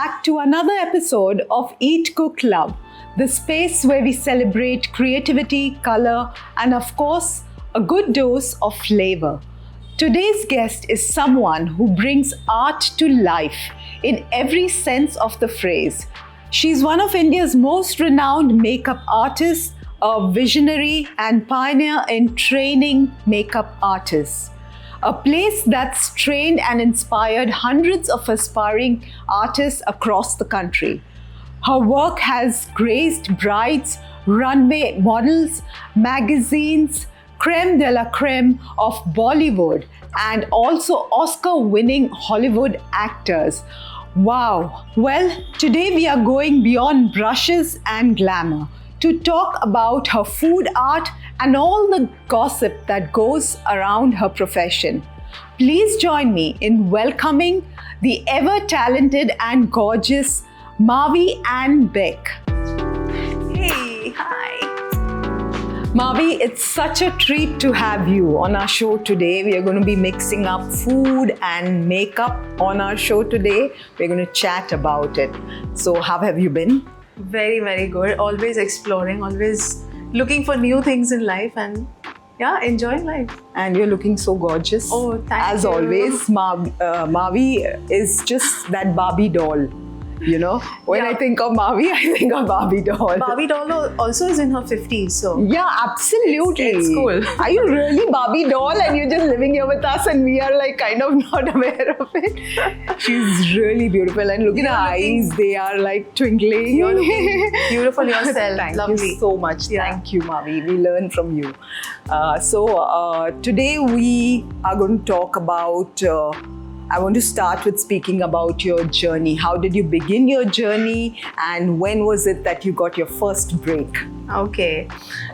back to another episode of Eat Cook Love, the space where we celebrate creativity, color, and of course, a good dose of flavor. Today's guest is someone who brings art to life in every sense of the phrase. She's one of India's most renowned makeup artists, a visionary and pioneer in training makeup artists. A place that's trained and inspired hundreds of aspiring artists across the country. Her work has graced brides, runway models, magazines, creme de la creme of Bollywood, and also Oscar-winning Hollywood actors. Wow! Well, today we are going beyond brushes and glamour to talk about her food art and all the gossip that goes around her profession. Please join me in welcoming the ever-talented and gorgeous Mavi Ann Beck. Hey, hi. Mavi, it's such a treat to have you on our show today. We are going to be mixing up food and makeup on our show today. We're going to chat about it. So, how have you been? Very, very good. Always exploring, always looking for new things in life and enjoying life. And you're looking so gorgeous. Oh, thank As you. always, Mavi is just that Barbie doll. You know, when I think of Mavi, I think of Barbie doll. Barbie doll also is in her 50s, so Yeah, absolutely. It's cool. Are you really Barbie doll and you're just living here with us and we are like kind of not aware of it? She's really beautiful and look at her eyes, they are like twinkling. You're looking beautiful yourself. Thank Lovely. you so much. Yeah. Thank you, Mavi. We learn from you. Today we are going to talk about I want to start with speaking about your journey. How did you begin your journey and when was it that you got your first break? Okay.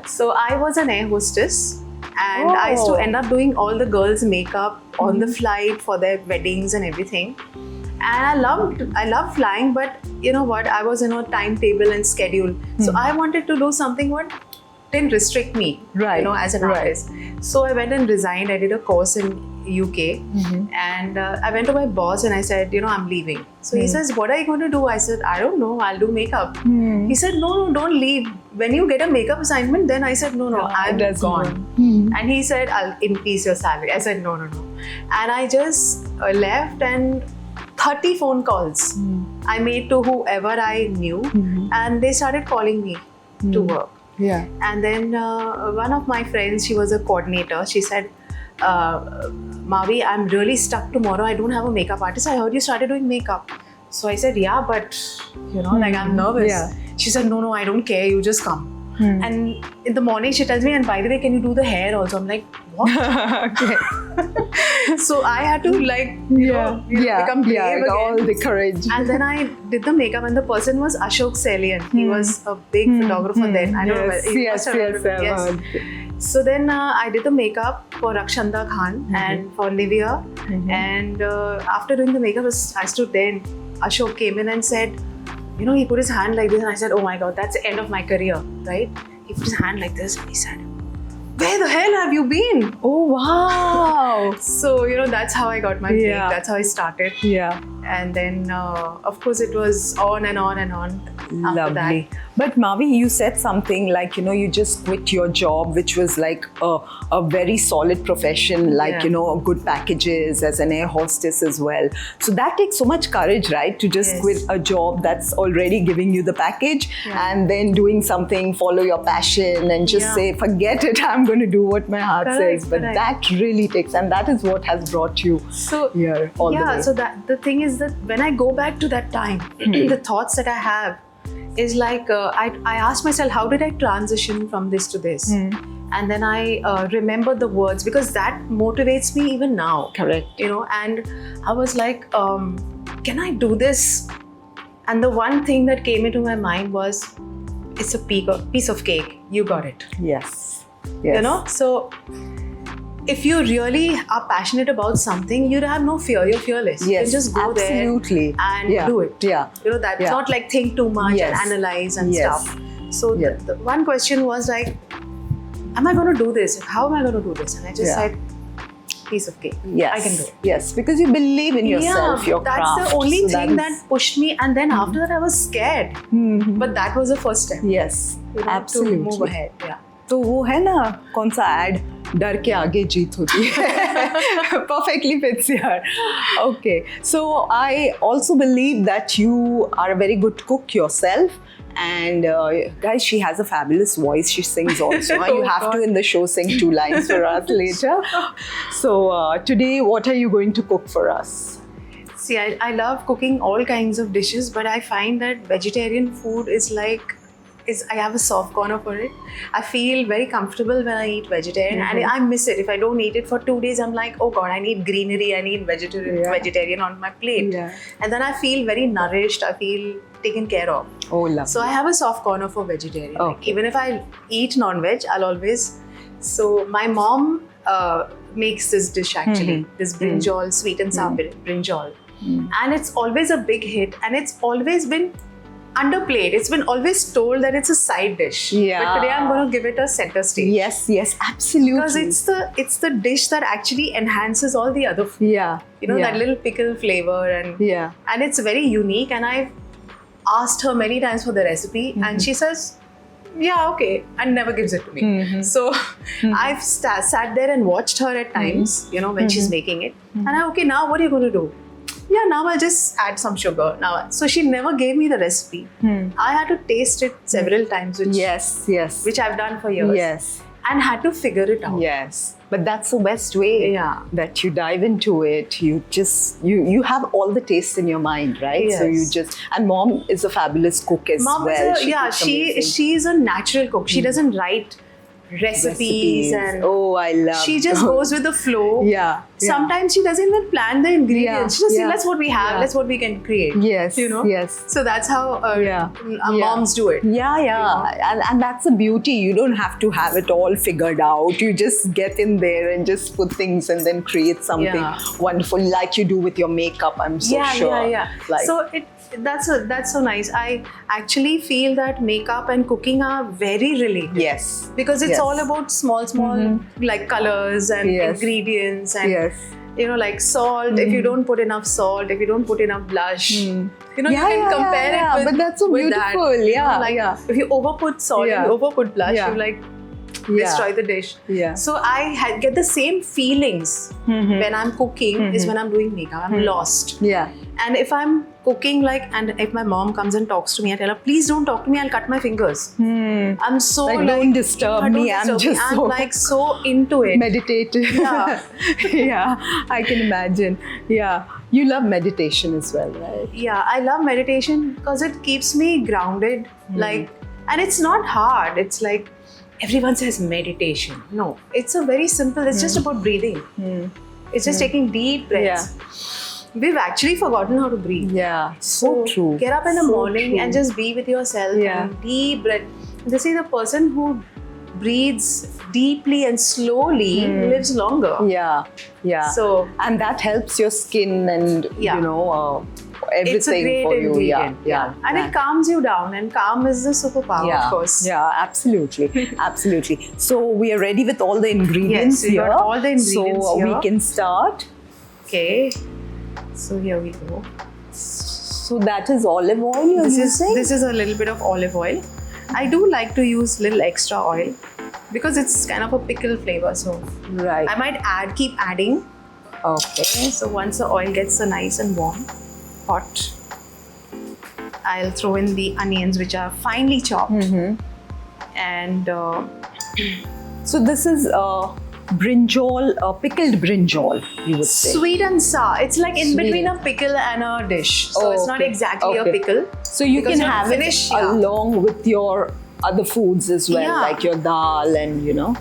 So I was an air hostess and I used to end up doing all the girls' makeup on the flight for their weddings and everything. And I loved flying, but you know what? I was in a timetable and schedule. So I wanted to do something what didn't restrict me, as an artist. So I went and resigned. I did a course in UK and I went to my boss and I said, I'm leaving. So he says, what are you going to do? I said, I don't know, I'll do makeup. He said, no, don't leave. When you get a makeup assignment, then I said, no, I'm gone. And he said, I'll increase your salary. I said, no. And I just left and 30 phone calls I made to whoever I knew and they started calling me to work. Yeah. And then one of my friends, she was a coordinator, she said, Mavi, I'm really stuck tomorrow. I don't have a makeup artist. I heard you started doing makeup. So I said, yeah, but I'm nervous. Yeah. She said, no, I don't care. You just come. And in the morning, she tells me, and by the way, can you do the hair also? I'm like, what? So I had to become brave again. All the courage. And then I did the makeup and the person was Ashok Salian. He was a big photographer then. I don't know. Yes. So then I did the makeup for Rakshanda Khan and for Nivea. And after doing the makeup, I stood there and Ashok came in and said, he put his hand like this and I said, oh my God, that's the end of my career, right? He put his hand like this and he said, where the hell have you been? Oh, wow. So, that's how I got my break. That's how I started. Yeah. And then, of course, it was on and on and on. Lovely. But Mavi, you said something like, you just quit your job, which was like a very solid profession, like, good packages as an air hostess as well. So that takes so much courage, right? To just quit a job that's already giving you the package and then doing something, follow your passion and just say, forget it, I'm going to do what my heart says. But that really takes, and that is what has brought you here all the way. So the thing is that when I go back to that time, the thoughts that I have is like, I asked myself, how did I transition from this to this? And then I remember the words because that motivates me even now. Correct. And I was like, can I do this? And the one thing that came into my mind was, it's a piece of cake. You got it. Yes. So if you really are passionate about something, you have no fear. You're fearless. Yes, you just go there and do it. Yeah. That's not like think too much and analyze and stuff. So the one question was like, am I going to do this? How am I going to do this? And I just said, piece of cake. Yes. I can do it. Yes, because you believe in yourself, your that's craft. the only So thing is- that pushed me. And then after that, I was scared. But that was the first step. Yes, You know, absolutely. To move ahead. Yeah. तो वो है ना कौन सा ad डर के आगे जीत होती है perfectly fits here. Okay, so I also believe that you are a very good cook yourself. And guys, she has a fabulous voice. She sings also. You Oh, have to God. in the show sing 2 lines for us later. So today, what are you going to cook for us? See, I love cooking all kinds of dishes, but I find that vegetarian food is like, I have a soft corner for it. I feel very comfortable when I eat vegetarian, and I miss it. If I don't eat it for 2 days, I'm like, oh God, I need greenery, I need vegetarian on my plate. Yeah. And then I feel very nourished, I feel taken care of. Oh, love. So I have a soft corner for vegetarian. Like, Okay. even if I eat non-veg, I'll always. So my mom makes this dish actually, this brinjal, sweet and sour brinjal, and it's always a big hit, and it's always been underplayed. It's been always told that it's a side dish. Yeah. But today I'm going to give it a center stage. Yes, yes, absolutely. Because it's the dish that actually enhances all the other food. Yeah. You know, yeah. that little pickle flavor, and Yeah. it's very unique. And I've asked her many times for the recipe, and she says, yeah, okay, and never gives it to me. So I've sat there and watched her at times, you know, when she's making it. And okay, now what are you going to do? Yeah, now I'll just add some sugar. Now, so she never gave me the recipe. I had to taste it several times, which I've done for years. Yes. And had to figure it out. Yes. But that's the best way. Yeah. That you dive into it. You just you have all the taste in your mind, right? Yes. So you just, and mom is a fabulous cook as Mom well. is cooks amazing. she's a natural cook. She doesn't write recipes and oh, I love. she just goes with the flow. Yeah. Sometimes she doesn't even plan the ingredients. She just says, let's what we have, Yeah. let's what we can create. Yes. You know? Yes. So that's how Yeah. moms do it. Yeah, yeah. And that's the beauty. You don't have to have it all figured out. You just get in there and just put things and then create something Yeah. wonderful, like you do with your makeup, I'm so sure. Yeah. Like, So that's so nice. I actually feel that makeup and cooking are very related. yes. Because it's Yes. all about small like colors and Yes. ingredients and Yes. you know, like salt. If you don't put enough salt, if you don't put enough blush, you know, Yeah, you can yeah, compare yeah, it with but that's so with that, beautiful. you know, Yeah, like yeah. if you overput salt, Yeah. if you overput blush, Yeah. you like Yeah. destroy the dish. Yeah. So I get the same feelings when I'm cooking is when I'm doing makeup. I'm lost. Yeah. And if I'm cooking, and if my mom comes and talks to me, I tell her, please don't talk to me, I'll cut my fingers. I'm so Like, don't disturb me, I'm just I'm so- like so into it. Meditative. Yeah. Yeah, I can imagine. Yeah. You love meditation as well, right? Yeah, I love meditation because it keeps me grounded. And it's not hard. It's like everyone says meditation. No, it's a very simple, it's just about breathing. It's just taking deep breaths. We've actually forgotten how to breathe. Yeah. So true. Get up in the So morning true. and just be with yourself Yeah. and deep breath. They say the person who breathes deeply and slowly lives longer. Yeah. Yeah. So and that helps your skin and Yeah. everything it's a great for you. ingredient. Yeah. And it calms you down, and calm is the superpower, yeah. of course. Yeah, absolutely. Absolutely. So we are ready with all the ingredients Yes, we here. got all the ingredients so here. we can start. Okay. So here we go. So that is olive oil you're using? This is a little bit of olive oil. I do like to use little extra oil because it's kind of a pickle flavor. So Right. I might keep adding. Okay. So once the oil gets nice and warm, hot, I'll throw in the onions, which are finely chopped. And So this is brinjal, pickled brinjal, you would say. sweet and sour. It's like in Sweet. between a pickle and a dish. So it's not Okay. exactly a Okay. pickle. So you because can you have have to finish, it along with your other foods as well, Yeah. like your dal and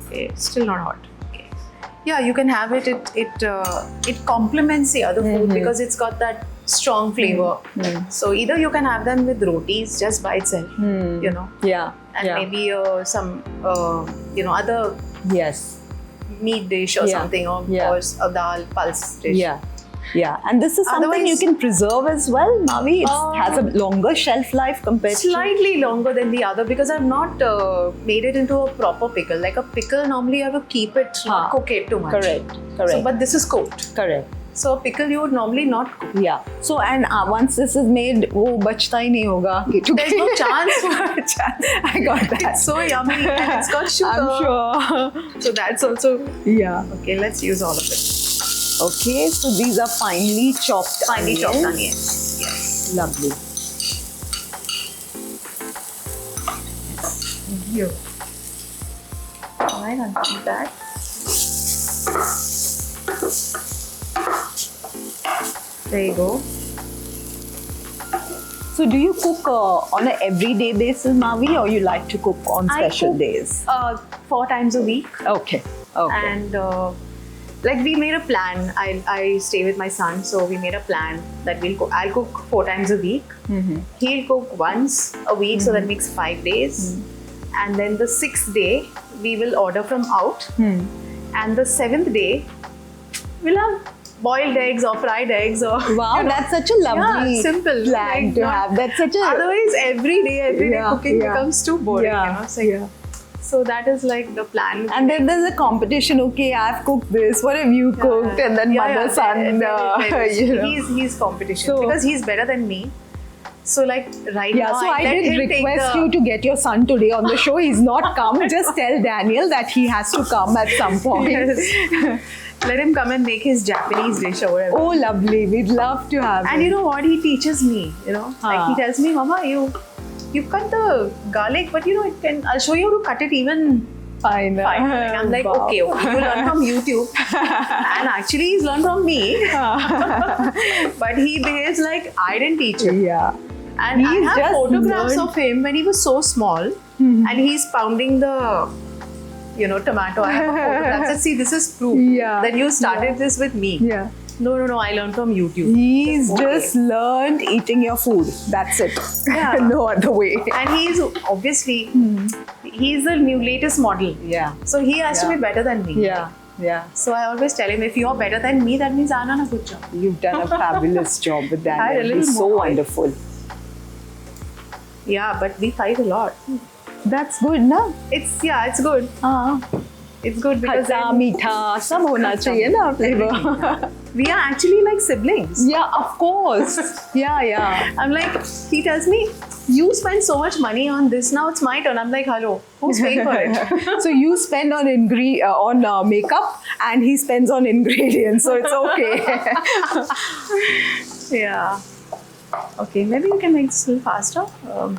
Okay, still not hot. Okay. Yeah, you can have it. It complements the other food because it's got that strong flavor. So either you can have them with rotis just by itself, Yeah. and yeah. maybe some other Yes. meat dish or Yeah. something, or Yeah. a dal pulse dish. Yeah. Yeah, and this is something Otherwise- you can preserve as well, Mavi. It has a longer shelf life compared to... Slightly longer than the other because I've not made it into a proper pickle. Like a pickle, normally you have to keep it, not cook it too much. Correct. So, but this is cooked. Correct. So a pickle you would normally not cook. Yeah. So, and once this is made, वो बचता ही नहीं होगा. There's no chance. I got that. It's so yummy and it's got sugar. I'm sure. So that's also... Yeah. Okay, let's use all of it. Okay, so these are finely chopped Finely onions. chopped onions. Yes. Lovely. You. Alright, I'll do that. There you go. So do you cook on an everyday basis, Mavi, or you like to cook on special cook, days? 4 times a week. Okay. Okay. And like we made a plan. I stay with my son, so we made a plan that I'll cook 4 times a week. He'll cook once a week, so that makes 5 days. And then the 6th day we will order from out, and the 7th day we'll have boiled eggs or fried eggs or Wow, that's such a lovely simple plan to have. That's such a... Otherwise, every day cooking becomes too boring. Yeah, You know? So that is like the plan. And then there's a competition. Okay, I've cooked this. What have you cooked? And then mother, son, you know. He's competition So- because he's better than me. So like right Yeah, now, so I let did him take request the- you to get your son today on the show. He's not come. Just tell Daniel that he has to come at some point. Yes. Let him come and make his Japanese dish or whatever. Oh, lovely. We'd love to have And him. you know what? He teaches me. You know, like he tells me, "Mama, you cut the garlic, but you know it can. I'll show you how to cut it even." Fine. Like, I'm like, Wow. okay, you learn from YouTube. And actually, he's learned from me. But he behaves like I didn't teach him. Yeah. And He's I have just photographs learned- of him when he was so small. And he's pounding the, tomato. I have a photograph. Said, see, this is proof Yeah. that you started this with me. Yeah. No, I learned from YouTube. He's Okay. just learned eating your food. That's it. Yeah. No other way. And he's obviously, he's the latest model. Yeah. So he has to be better than me. Yeah. Yeah. So I always tell him, if you're better than me, that means I've done a good job. You've done a fabulous job with I had a Daniel. little He's so more. wonderful. Yeah, but we fight a lot. That's good, na? It's good. It's good because खट्टा मीठा सब होना चाहिए ना flavor. we are actually like siblings. Yeah, of course. Yeah. I'm like, he tells me, you spend so much money on this, now it's my turn. I'm like, hello, who's paying for it? So you spend on makeup, and he spends on ingredients. So it's okay. Yeah. Okay, maybe you can make this a little faster.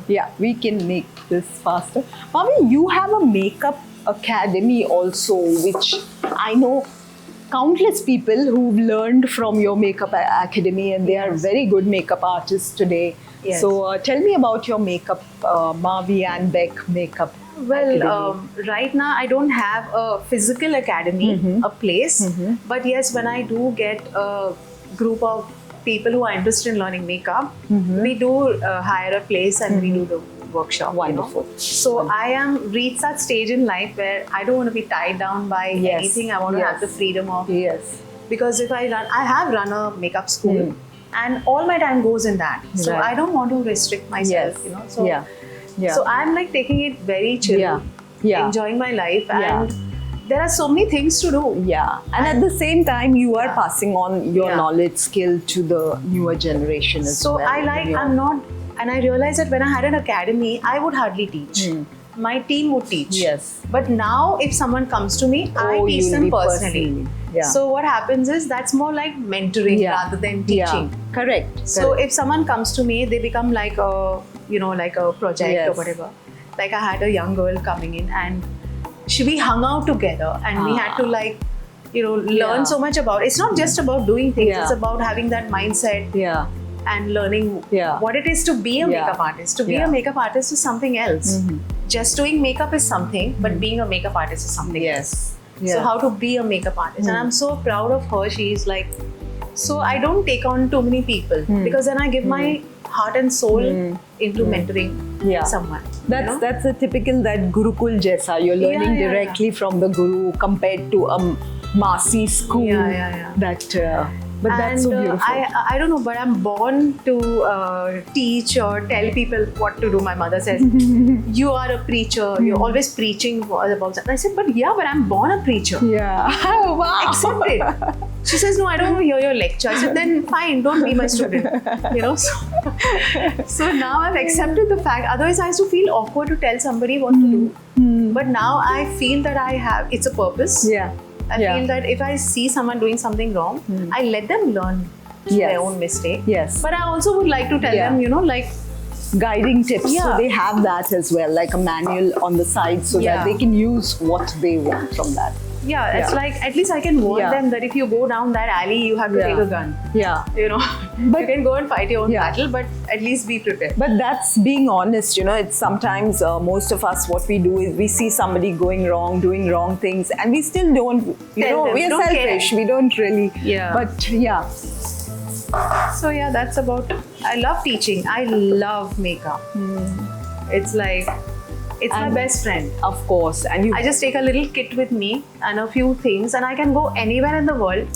Yeah, we can make this faster. Mami, you have a makeup academy also, which I know countless people who've learned from your makeup academy, and they are very good makeup artists today. Yes. So tell me about your makeup, Mavi and Beck makeup. Well, right now I don't have a physical academy, a place. But yes, when I do get a group of people who are interested in learning makeup, we do hire a place and we do the workshop. Wonderful. You know? So I am reached that stage in life where I don't want to be tied down by anything. I want to have the freedom of. Yes. Because if I have run a makeup school, and all my time goes in that. So Right. I don't want to restrict myself. You know. So yeah. so I'm like taking it very chill, enjoying my life, and there are so many things to do. Yeah, and at the same time, you are passing on your knowledge, skill to the newer generation as So well. I'm not, and I realized that when I had an academy, I would hardly teach. My team would teach. Yes. But now, if someone comes to me, I teach you'll them be personally. Yeah. So what happens is that's more like mentoring rather than teaching. Yeah. Correct. So if someone comes to me, they become like a, like a project or whatever. Like I had a young girl coming in and we hung out together and we had to like, learn so much about, it's not just about doing things, it's about having that mindset and learning what it is to be a makeup artist. To be a makeup artist is something else. Just doing makeup is something, but being a makeup artist is something else. So how to be a makeup artist. And I'm so proud of her. She's like, so I don't take on too many people because then I give my heart and soul into mentoring someone. That's a typical that Gurukul jaisa. You're learning directly from the Guru compared to a Masi school. That But that's so beautiful. I don't know, but I'm born to teach or tell people what to do. My mother says, you are a preacher, you're always preaching about that. And I said, but I'm born a preacher. Yeah. Wow. Accept it. She says, no, I don't want to hear your lecture. I said, then fine, don't be my student. So now I've accepted the fact. Otherwise, I used to feel awkward to tell somebody what to do. But now I feel that it's a purpose. Yeah. I feel that if I see someone doing something wrong, I let them learn their own mistake. Yes. But I also would like to tell them, like guiding tips. Yeah. So they have that as well, like a manual on the side so that they can use what they want from that. Yeah, it's like at least I can warn them that if you go down that alley, you have to take a gun. Yeah. But you can go and fight your own battle, but at least be prepared. But that's being honest, it's sometimes most of us, what we do is we see somebody going wrong, doing wrong things, and we still don't, we are don't selfish. care. We don't really. Yeah. But yeah. So yeah, that's about, I love teaching. I love makeup. It's like, it's my best friend. Of course. And I just take a little kit with me and a few things, and I can go anywhere in the world,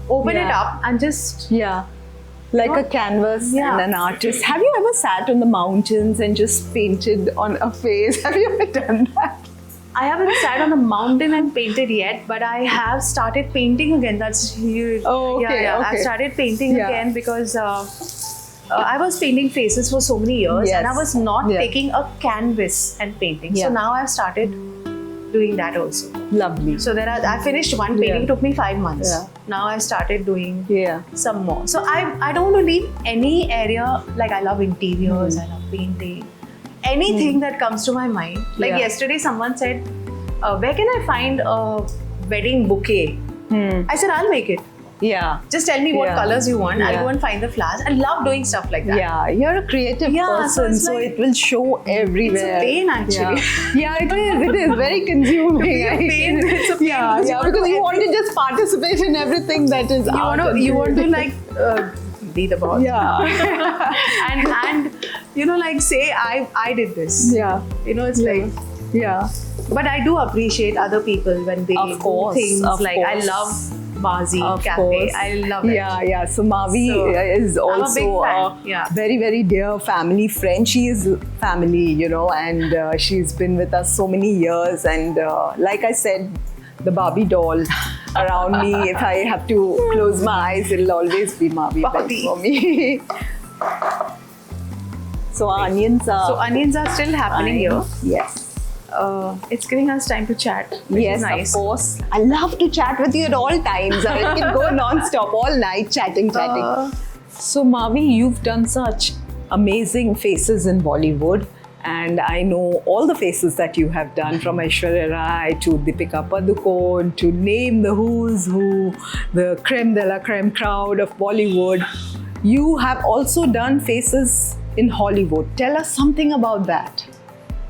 open it up and just... Yeah. Like a canvas and an artist. Have you ever sat on the mountains and just painted on a face? Have you ever done that? I haven't sat on a mountain and painted yet, but I have started painting again. That's huge. Oh, okay. Yeah. I've started painting again because I was painting faces for so many years and I was not taking a canvas and painting. So now I've started doing that also. Lovely. So I finished one painting, took me 5 months. Yeah. Now I started doing some more. So I don't want to leave any area. Like I love interiors, I love painting. Anything that comes to my mind. Like yesterday someone said, where can I find a wedding bouquet? I said, I'll make it. Yeah. Just tell me what colors you want. I'll go and find the flowers. I love doing stuff like that. Yeah, you're a creative person, so it will show everywhere. It's a pain actually. Yeah, it is. It is very consuming. It's a pain. Because you want to just participate in everything that is you want to like be the boss. Yeah. and like say I did this. Yeah. It's like But I do appreciate other people when they do things like I love Bazi Cafe. I love it. Yeah. So Mavi is also a very, very dear family friend. She is family, and she's been with us so many years. And like I said, the Barbie doll around me, if I have to close my eyes, it'll always be Mavi for me. So onions are still happening here. Yes. It's giving us time to chat. Yes, nice. Of course. I love to chat with you at all times. I can go non-stop all night chatting. So Mavi, you've done such amazing faces in Bollywood. And I know all the faces that you have done, from Aishwarya Rai to Deepika Padukone, to name the who's who, the creme de la creme crowd of Bollywood. You have also done faces in Hollywood. Tell us something about that.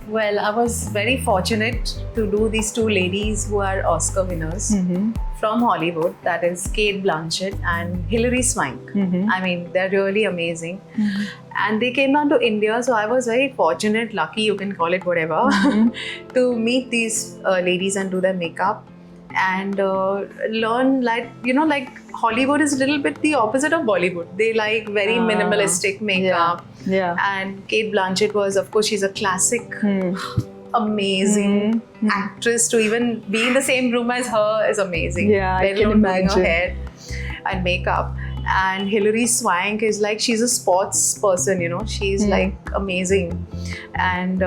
Well, I was very fortunate to do these two ladies who are Oscar winners from Hollywood. That is Cate Blanchett and Hilary Swank. I mean, they're really amazing. And they came down to India, so I was very fortunate, lucky, you can call it whatever, to meet these ladies and do their makeup and learn like Hollywood is a little bit the opposite of Bollywood. They like very minimalistic makeup. Yeah. And Cate Blanchett was, of course, she's a classic, amazing actress. To even be in the same room as her is amazing. Yeah, I can imagine. Her hair and makeup. And Hilary Swank is like, she's a sports person, she's like amazing. And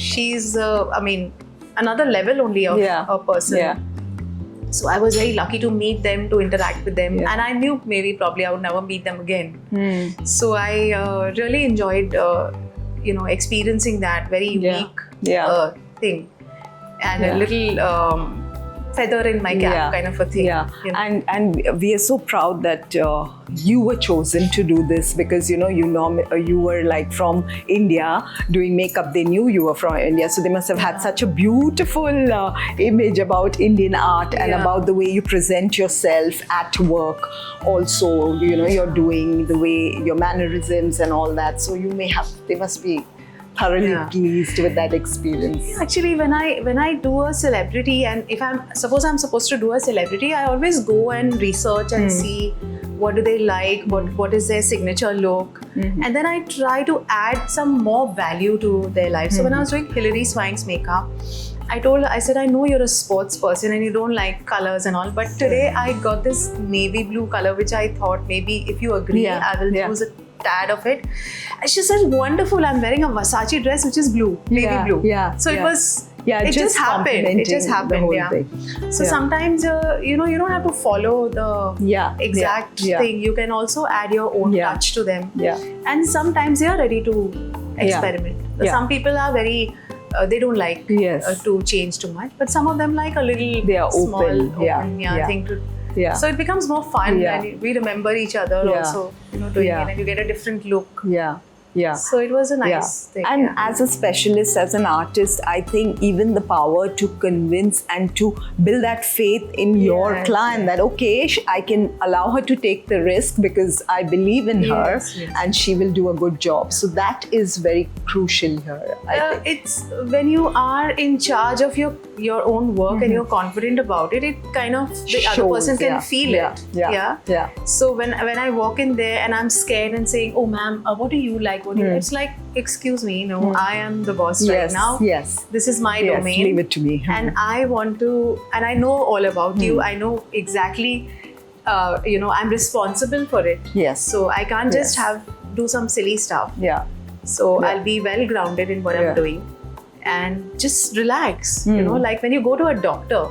she's, another level only of a person. Yeah. So I was very lucky to meet them, to interact with them. And I knew probably I would never meet them again. So I really enjoyed, experiencing that very unique thing. And a little feather in my cap kind of a thing. Yeah. And we are so proud that you were chosen to do this because, you were like from India doing makeup. They knew you were from India. So they must have had such a beautiful image about Indian art and about the way you present yourself at work. Also, you're doing the way, your mannerisms and all that. So they must be thoroughly Yeah. pleased with that experience. Actually, when I do a celebrity, and if I'm supposed to do a celebrity, I always go and research and see what do they like, what is their signature look, and then I try to add some more value to their life. So when I was doing Hilary Swank's makeup, I said, I know you're a sports person and you don't like colors and all, but today I got this navy blue color, which I thought maybe if you agree, Yeah, I will yeah. use a tad of it. And she said, wonderful, I'm wearing a Versace dress which is blue, navy blue. Yeah, So yeah. it was, Yeah, it just happened. It just complementing the happened, whole yeah. thing. So Yeah. sometimes, you don't have to follow the Yeah, exact yeah. thing. You can also add your own Yeah. touch to them. Yeah. And sometimes they are ready to experiment. Yeah. Some people are very, they don't like Yes. to change too much, but some of them like a little They are small, open. Yeah. Yeah. thing to. Yeah. So it becomes more fun, Yeah. and we remember each other Yeah. also, doing Yeah. it, and you get a different look. Yeah. Yeah. So it was a nice thing. And yeah. as a specialist, as an artist, I think even the power to convince and to build that faith in your Yes, client that, okay, I can allow her to take the risk because I believe in her Yes, yes. and she will do a good job. So that is very crucial here, I think. It's when you are in charge of your own work and you're confident about it, it kind of the other Shows, person can yeah, feel yeah, it. yeah, yeah. So when I walk in there and I'm scared and saying, "Oh, ma'am, what do you like? What do you?" It's like, excuse me, no, I am the boss right Yes, now. yes. This is my Yes, domain. leave it to me. And I want to, and I know all about you. I know exactly, I'm responsible for it. Yes. So I can't just Yes. do some silly stuff. Yeah. So Yeah. I'll be well grounded in what Yeah. I'm doing and just relax. Mm. Like when you go to a doctor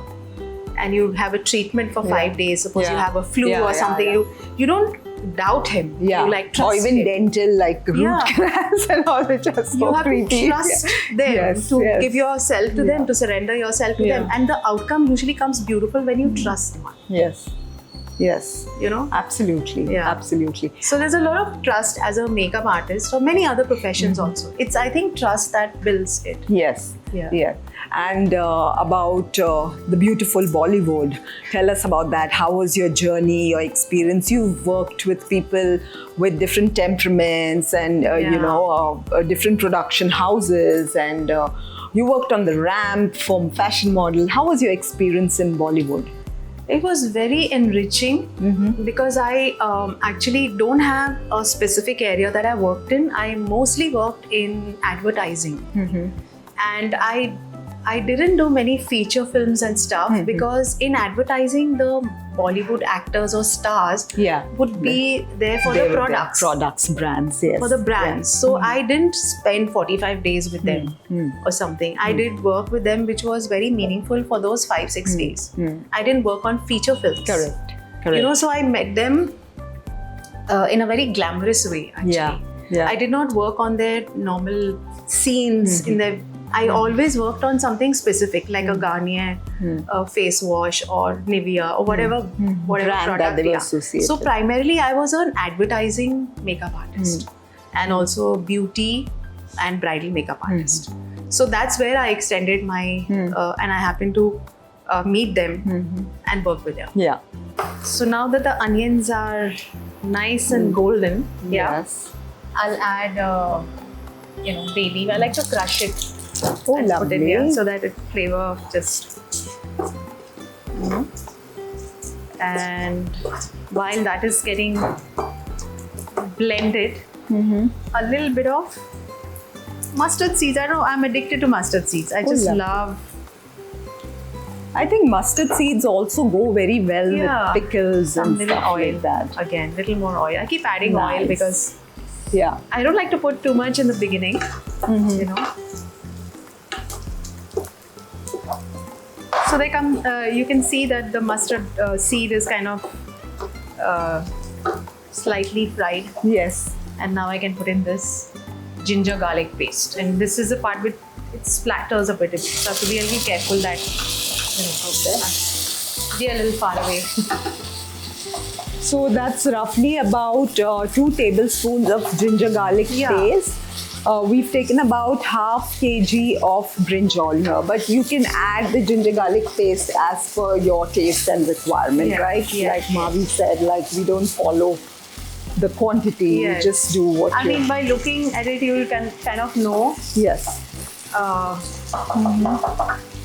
and you have a treatment for 5 days, suppose you Yeah. have a flu Yeah, or yeah, something, yeah. you don't doubt him. Yeah. You like trust or even him. dental, like root Yeah. canals and all, which are so You have creepy. to trust them, Yes, to yes. give yourself to them, Yeah. to surrender yourself to Yeah. them. And the outcome usually comes beautiful when you trust one, Yes. Yes. Absolutely. Yeah. Absolutely. So there's a lot of trust as a makeup artist or many other professions also. It's, I think, trust that builds it. Yes. Yeah. And about the beautiful Bollywood, tell us about that. How was your journey, your experience? You've worked with people with different temperaments and, different production houses, and you worked on the ramp from fashion model. How was your experience in Bollywood? It was very enriching because I actually don't have a specific area that I worked in. I mostly worked in advertising. And I didn't do many feature films and stuff because in advertising, the Bollywood actors or stars would be there for the products. Products, brands, yes. For the brands. So I didn't spend 45 days with them or something. I did work with them, which was very meaningful for those 5-6 days. I didn't work on feature films. Correct. So I met them in a very glamorous way, actually. Yeah. I did not work on their normal scenes in their. I always worked on something specific, like a Garnier face wash or Nivea or whatever Brand product. that they were yeah. associated. So primarily, I was an advertising makeup artist and also beauty and bridal makeup artist. So that's where I extended my and I happened to meet them and work with them. Yeah. So now that the onions are nice and golden, Yes. I'll add bay leaf. I like to crush it. Oh, and put it lovely. here so that it flavor just. And while that is getting blended, a little bit of mustard seeds. I don't know, I'm addicted to mustard seeds. I just love. I think mustard seeds also go very well Yeah. with pickles Some and little stuff oil. like that. Again, little more oil. I keep adding Nice. oil because Yeah. I don't like to put too much in the beginning. So they come. You can see that the mustard seed is kind of slightly fried, Yes. and now I can put in this ginger garlic paste. And this is the part which it splatters a bit. So I have to be a little careful that be a little far away. So that's roughly about 2 tablespoons of ginger garlic Yeah. paste. We've taken about half kg of brinjal here, but you can add the ginger garlic paste as per your taste and requirement, Yeah, right? yeah, Like Mavi said, like we don't follow the quantity. Yes. You just do what I mean, by looking at it, you can kind of know. Yes.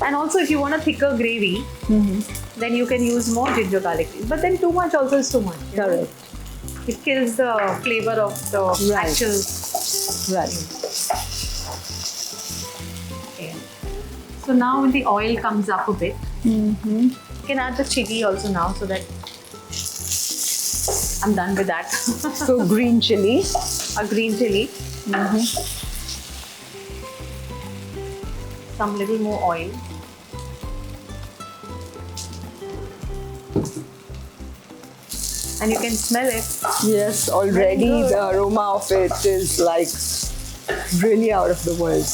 And also, if you want a thicker gravy, then you can use more ginger garlic paste. But then too much also is too much. you know. Correct. It kills the flavor of the Right. actual. Right. Okay. So now when the oil comes up a bit, you can add the chili also now, so that I'm done with that. So green chili. A green chili. Some little more oil. And you can smell it. Yes, already Very good. the aroma of it is like really out of the world.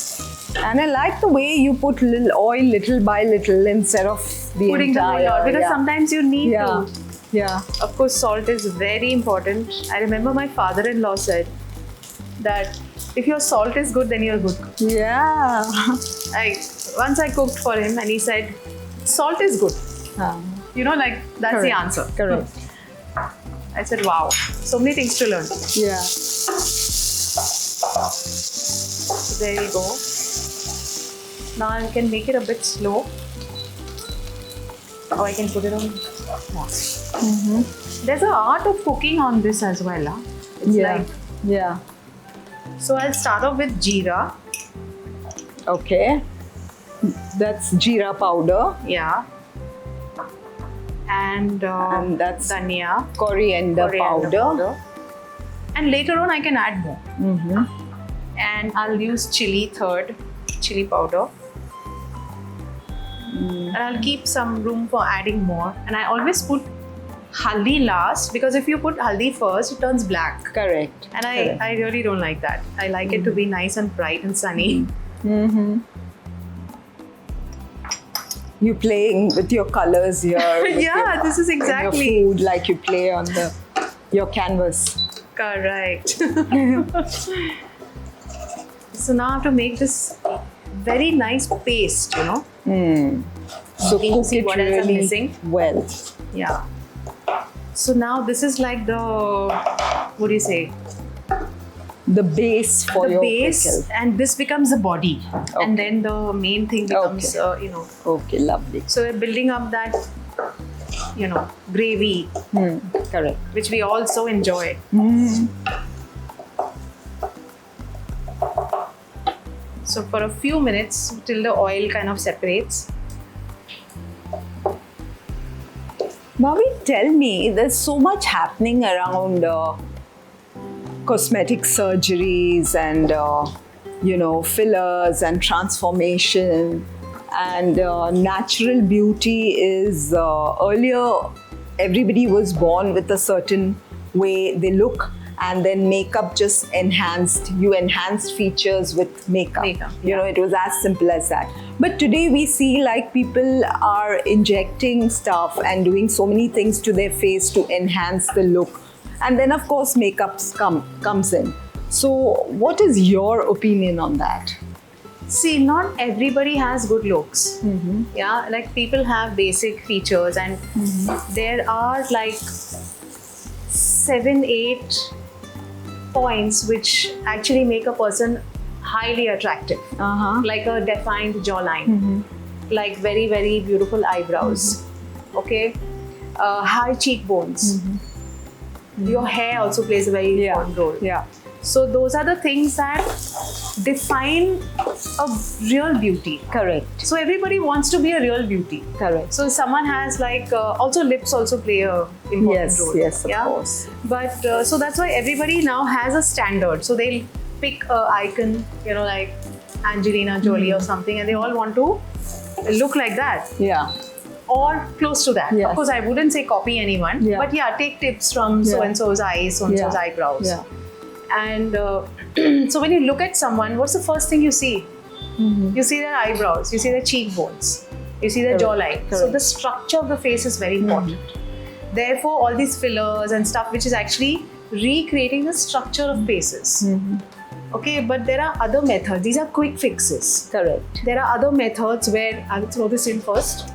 And I like the way you put little oil little by little instead of the Putting the entire. whole lot, because yeah. sometimes you need Yeah. to. Yeah. Of course, salt is very important. I remember my father-in-law said that if your salt is good, then you're good. Yeah. Once I cooked for him and he said, salt is good. You know, like that's the Correct. answer. Correct. I said, wow, so many things to learn. Yeah. So there you go. Now I can make it a bit slow. Or I can put it on. There's an art of cooking on this as well. Huh? It's Yeah. like, Yeah. so I'll start off with jeera. Okay. That's jeera powder. Yeah. And that's dhania. coriander powder. And later on I can add more. And I'll use chili third, chili powder. And I'll keep some room for adding more. And I always put haldi last, because if you put haldi first, it turns black. Correct. And Correct. I really don't like that. I like it to be nice and bright and sunny. You playing with your colors here. with Yeah, your- this is in your exactly. food, like you play on your canvas. Correct. So now I have to make this very nice paste, you know. So Can you cook see it what else I'm really missing? well. Yeah. So now this is like the, what do you say? The base for The your base, pickle. and this becomes the body. And then the main thing becomes, Okay. you know. Okay, lovely. So we're building up that, you know, gravy, Correct. which we also enjoy. So for a few minutes till the oil kind of separates. Bhavi, tell me, there's so much happening around cosmetic surgeries and fillers and transformation, and natural beauty is earlier everybody was born with a certain way they look, and then makeup just enhanced features with makeup. You know, it was as simple as that. But today we see like people are injecting stuff and doing so many things to their face to enhance the look. And then of course makeup comes in. So what is your opinion on that? See, not everybody has good looks. Yeah, like people have basic features, and there are like 7-8 points which actually make a person highly attractive. Like a defined jawline, like very, very beautiful eyebrows, okay, high cheekbones. Your hair also plays a very important role. Yeah. So those are the things that define a real beauty. Correct. So everybody wants to be a real beauty. Correct. So someone has like also lips also play a important role. Yes, of course. But so that's why everybody now has a standard. So they'll pick a icon, you know, like Angelina Jolie or something, and they all want to look like that. Yeah. Or close to that. Yes. Of course, I wouldn't say copy anyone, but yeah, take tips from so and so's eyes, so and so's eyebrows. Yeah. And so when you look at someone, what's the first thing you see? You see their eyebrows, you see their cheekbones, you see their jawline. So the structure of the face is very important. Therefore, all these fillers and stuff, which is actually recreating the structure of faces. Okay, but there are other methods. These are quick fixes. Correct. There are other methods where I'll throw this in first.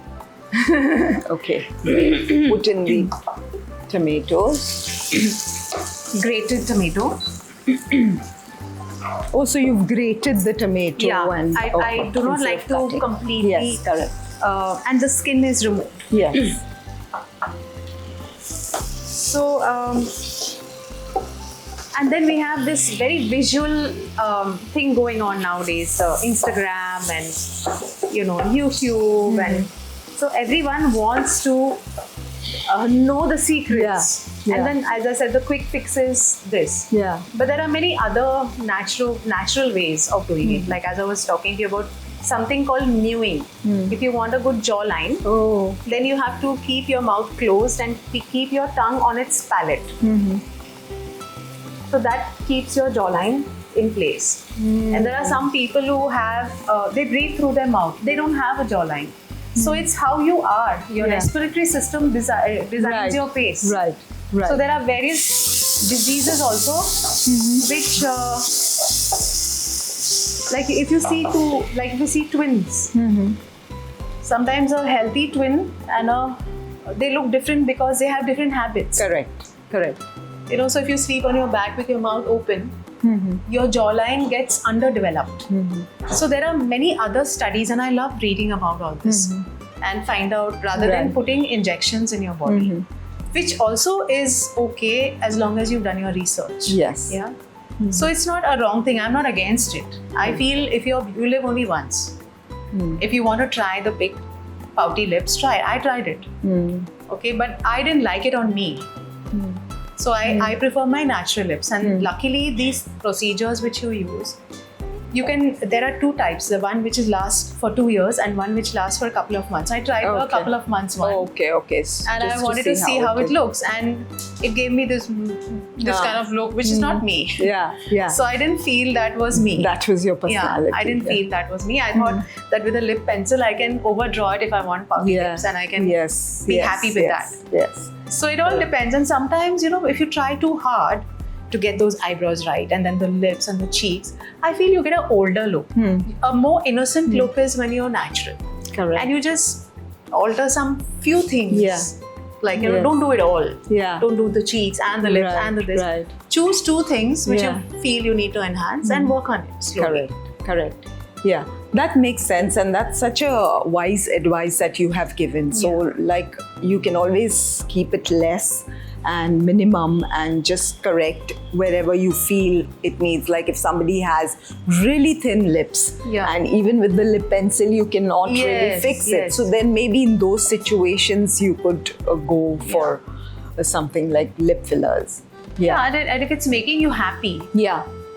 Okay. Put in the tomatoes. grated tomato. Oh, so you've grated the tomato. Yeah, and I do not like to cutting. completely. Yes, correct. And the skin is removed. Yes. So, and then we have this very visual thing going on nowadays, Instagram and YouTube, and so everyone wants to know the secrets. Yeah. And then, as I said, the quick fix is this. Yeah. But there are many other natural ways of doing it. Like as I was talking to you about something called mewing. If you want a good jawline, then you have to keep your mouth closed and keep your tongue on its palate. So that keeps your jawline in place. And there are some people who have, they breathe through their mouth. They don't have a jawline. So it's how you are. Your respiratory system designs your face. Right. Right. So there are various diseases also, which, like if you see twins, sometimes a healthy twin and they look different because they have different habits. Correct. So if you sleep on your back with your mouth open, your jawline gets underdeveloped. So there are many other studies, and I love reading about all this and find out rather than putting injections in your body, which also is okay as long as you've done your research. Yes. Yeah. So it's not a wrong thing. I'm not against it. I feel if you live only once, if you want to try the big pouty lips, try it. I tried it. Okay, but I didn't like it on me. So I prefer my natural lips, and luckily these procedures which you use, there are two types, the one which lasts for 2 years and one which lasts for a couple of months. I tried a couple of months one. Okay. And I wanted to see how it looks, and it gave me this kind of look which is not me. Yeah. So I didn't feel that was me. That was your personality. Yeah, I didn't feel that was me. I thought that with a lip pencil I can overdraw it if I want puffy lips, and I can be happy with that. Yes. So it all depends, and sometimes if you try too hard to get those eyebrows right, and then the lips and the cheeks, I feel you get an older look. A more innocent look is when you're natural. Correct. And you just alter some few things. Yeah. Like, don't do it all. Yeah. Don't do the cheeks and the lips and the this. Right. Choose two things which you feel you need to enhance and work on it slowly. Correct. Yeah. That makes sense, and that's such a wise advice that you have given. So, like, you can always keep it less and minimum, and just correct wherever you feel it needs. Like if somebody has really thin lips, and even with the lip pencil you cannot really fix it. So then maybe in those situations you could go for something like lip fillers. And if it's making you happy.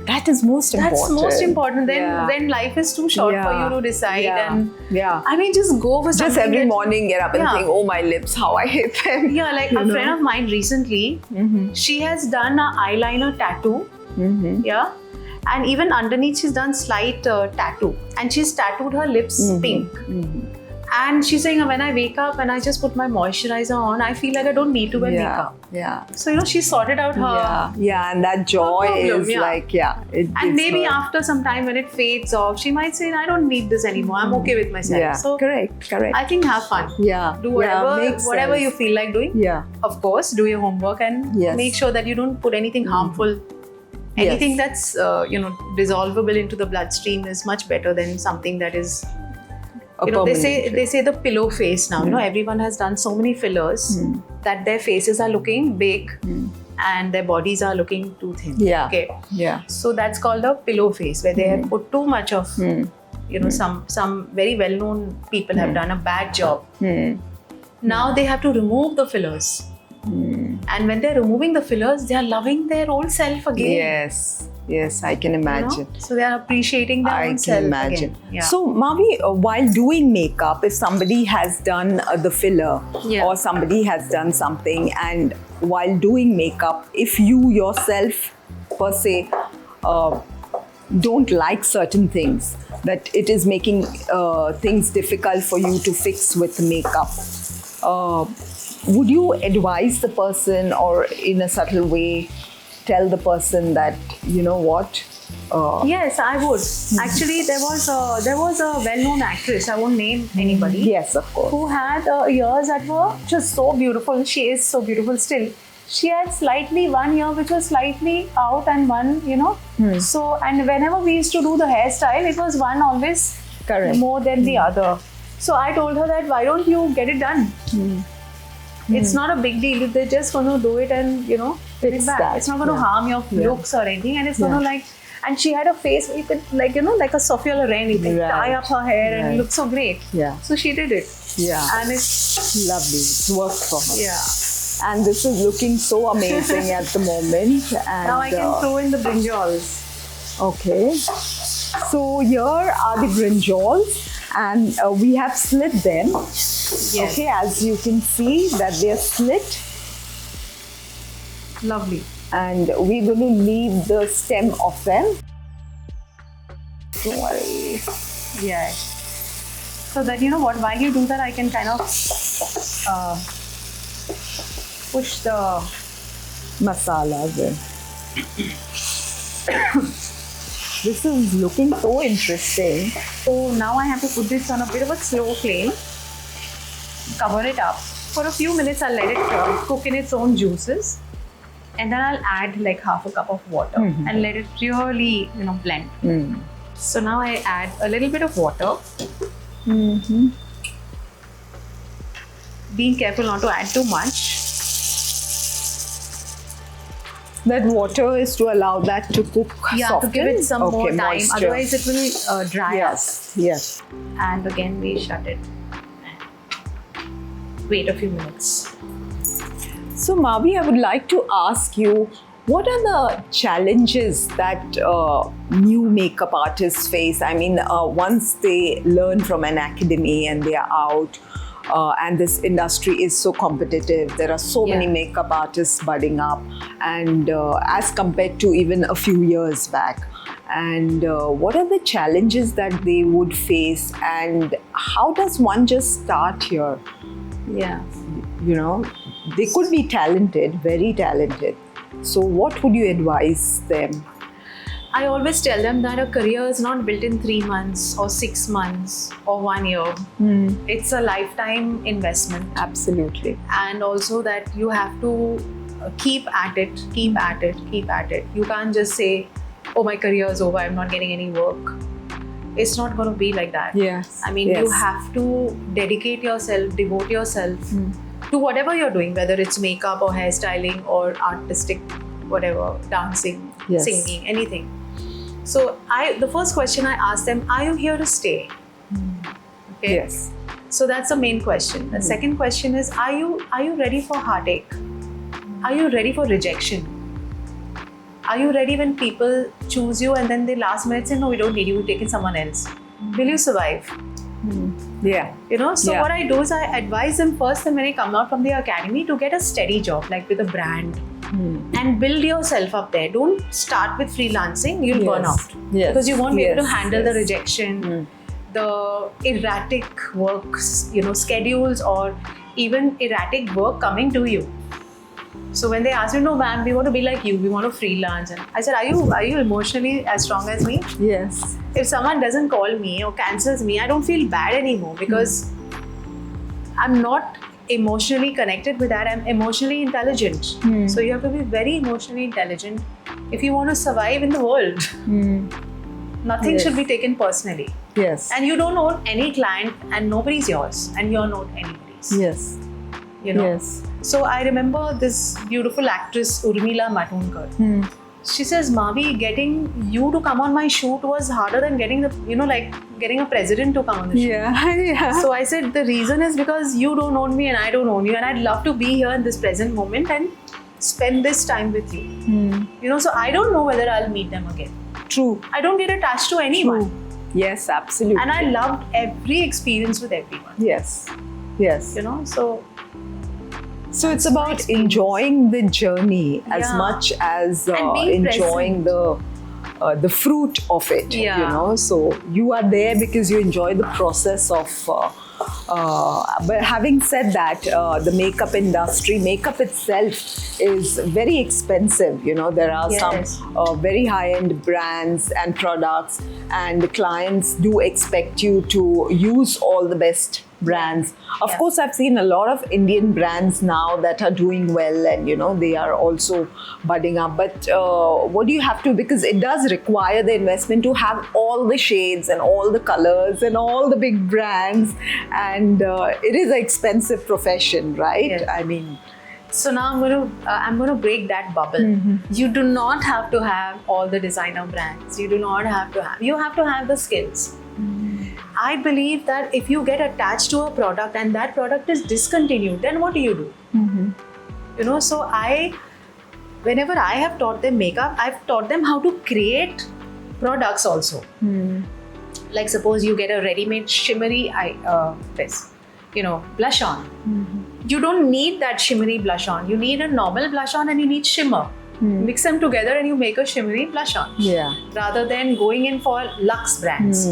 That is most important. That's most important. Then life is too short for you to decide. And I mean, just go for something. Just every morning get up and think, oh, my lips, how I hate them. Yeah, like a friend of mine recently, she has done an eyeliner tattoo. Yeah. And even underneath, she's done slight tattoo. And she's tattooed her lips pink. And she's saying, when I wake up and I just put my moisturizer on, I feel like I don't need to wear makeup. So, she sorted out her... and that joy problem, is like, and maybe after some time when it fades off, she might say, I don't need this anymore. I'm okay with myself. So, correct. I think have fun. Do whatever you feel like doing. Of course, do your homework and make sure that you don't put anything harmful. Anything that's, dissolvable into the bloodstream is much better than something that is... they say the pillow face now. Everyone has done so many fillers that their faces are looking big and their bodies are looking too thin. So that's called a pillow face, where they have put too much of, some very well-known people have done a bad job. Now they have to remove the fillers. And when they're removing the fillers, they are loving their old self again. Yes, I can imagine. So they are appreciating their own self again. So Mavi, while doing makeup, if somebody has done the filler or somebody has done something, and while doing makeup, if you yourself per se don't like certain things, that it is making things difficult for you to fix with makeup, would you advise the person, or in a subtle way tell the person that, you know what? Yes, I would. Actually, there was a well-known actress, I won't name anybody. Yes, of course. Who had ears that were just so beautiful. She is so beautiful still. she had slightly one ear which was slightly out and one, So, and whenever we used to do the hairstyle, it was one always Correct. more than the other. So I told her that why don't you get it done? It's not a big deal. They're just going to do it and, put it back. that. It's not going to harm your looks or anything. And it's going to and she had a face where you could like a Sophia Loren, you could tie up her hair and it looked so great. Yeah. So she did it. Yeah. And it's lovely. It's worked for her. Yeah. And this is looking so amazing at the moment. And now I can throw in the brinjals. Okay. So here are the brinjals and we have slit them. Yes. Okay, as you can see that they are slit. Lovely. And we're going to leave the stem of them. Don't worry. Yeah. So that, while you do that, I can kind of push the Masalas in. This is looking so interesting. So now I have to put this on a bit of a slow flame, cover it up. For a few minutes, I'll let it cook in its own juices. And then I'll add like half a cup of water and let it really, blend. So now I add a little bit of water. Being careful not to add too much. That water is to allow that to cook soften? To give it some more time. Moisture. Otherwise, it will dry Yes, yes. And again, we shut it. Wait a few minutes. So, Mavi, I would like to ask you, what are the challenges that new makeup artists face? I mean, once they learn from an academy and they are out, and this industry is so competitive, there are so many makeup artists budding up, and as compared to even a few years back. And what are the challenges that they would face, and how does one just start here? Yeah. They could be talented, very talented. So what would you advise them? I always tell them that a career is not built in 3 months or 6 months or 1 year. It's a lifetime investment. Absolutely. And also that you have to keep at it. You can't just say, oh, my career is over, I'm not getting any work. It's not going to be like that. Yes. I mean, you have to dedicate yourself, devote yourself to whatever you're doing, whether it's makeup or hairstyling or artistic, whatever, dancing, singing, anything. So the first question I ask them, are you here to stay? Okay. Yes. So that's the main question. The second question is, are you ready for heartache? Are you ready for rejection? Are you ready when people choose you and then they last minute say, no, we don't need you, we've taken someone else? Will you survive? Yeah. So what I do is I advise them first, and when I come out from the academy, to get a steady job, like with a brand, and build yourself up there. Don't start with freelancing, you'll burn out. Yes. Because you won't be able to handle the rejection, the erratic works, schedules, or even erratic work coming to you. So when they ask you, no ma'am, we want to be like you, we want to freelance. And I said, are you emotionally as strong as me? Yes. If someone doesn't call me or cancels me, I don't feel bad anymore, because I'm not emotionally connected with that. I'm emotionally intelligent. So you have to be very emotionally intelligent if you want to survive in the world. Nothing should be taken personally. Yes. And you don't own any client, and nobody's yours, and you're not anybody's. Yes. Yes. So I remember this beautiful actress Urmila Matondkar. She says, Mavi, getting you to come on my shoot was harder than getting getting a president to come on the shoot. Yeah. So I said, the reason is because you don't own me and I don't own you, and I'd love to be here in this present moment and spend this time with you. So I don't know whether I'll meet them again. True. I don't get attached to anyone. True. Yes, absolutely. And I loved every experience with everyone. Yes. So it's about enjoying the journey as much as enjoying the fruit of it. So you are there because you enjoy the process of. But having said that, the makeup industry, makeup itself is very expensive. There are some very high-end brands and products, and the clients do expect you to use all the best brands. Of Yeah. course, I've seen a lot of Indian brands now that are doing well, and they are also budding up. But what do you have to? Because it does require the investment to have all the shades and all the colors and all the big brands, and it is an expensive profession, right? Yes. I mean, So now I'm going to break that bubble. You do not have to have all the designer brands. You have to have the skills. I believe that if you get attached to a product and that product is discontinued, then what do you do? So whenever I have taught them makeup, I've taught them how to create products also. Like suppose you get a ready-made shimmery blush on. You don't need that shimmery blush on. You need a normal blush on and you need shimmer. Mix them together and you make a shimmery blush on. yeah. Rather than going in for luxe brands.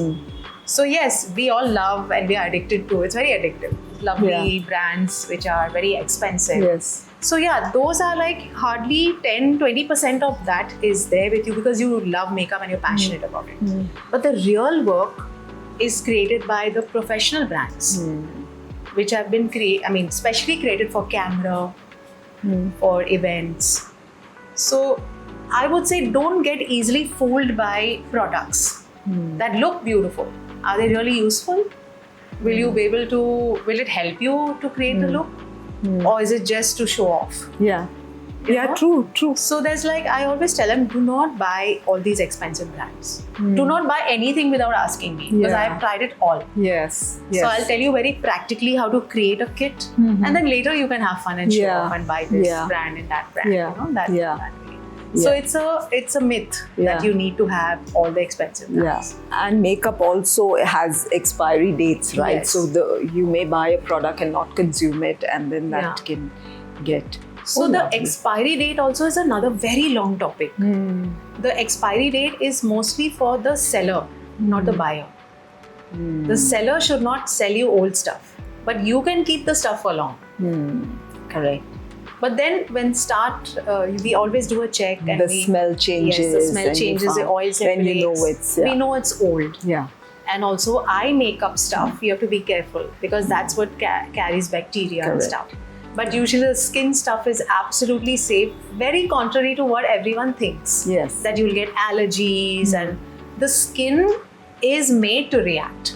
So yes, we all love and we are addicted to. It's very addictive. Lovely brands which are very expensive. Yes. So yeah, those are like hardly 10-20% of that is there with you because you love makeup and you're passionate about it. But the real work is created by the professional brands, which have been especially created for camera, for events. So I would say don't get easily fooled by products that look beautiful. Are they really useful? Will it help you to create the look? Or is it just to show off? Yeah. You Yeah, know? true. So there's I always tell them, do not buy all these expensive brands. Do not buy anything without asking me because Yeah. I have tried it all. Yes. So I'll tell you very practically how to create a kit, and then later you can have fun and show Yeah. off and buy this Yeah. brand and that brand. Yeah. That way. So it's a myth Yeah. that you need to have all the expensive brands. Yeah, and makeup also has expiry dates, right? Yes. So you may buy a product and not consume it, and then that Yeah. can get. So the lovely. expiry date also is another very long topic. The expiry date is mostly for the seller, not the buyer. The seller should not sell you old stuff, but you can keep the stuff for long. Correct. But then when we always do a check and The smell changes. Yes, the smell and you changes, the found- oil separates. Then you know it's We know it's old. Yeah. And also eye makeup stuff, you have to be careful because that's what carries bacteria and Correct. stuff. But usually the skin stuff is absolutely safe, very contrary to what everyone thinks. Yes. That you'll get allergies and the skin is made to react.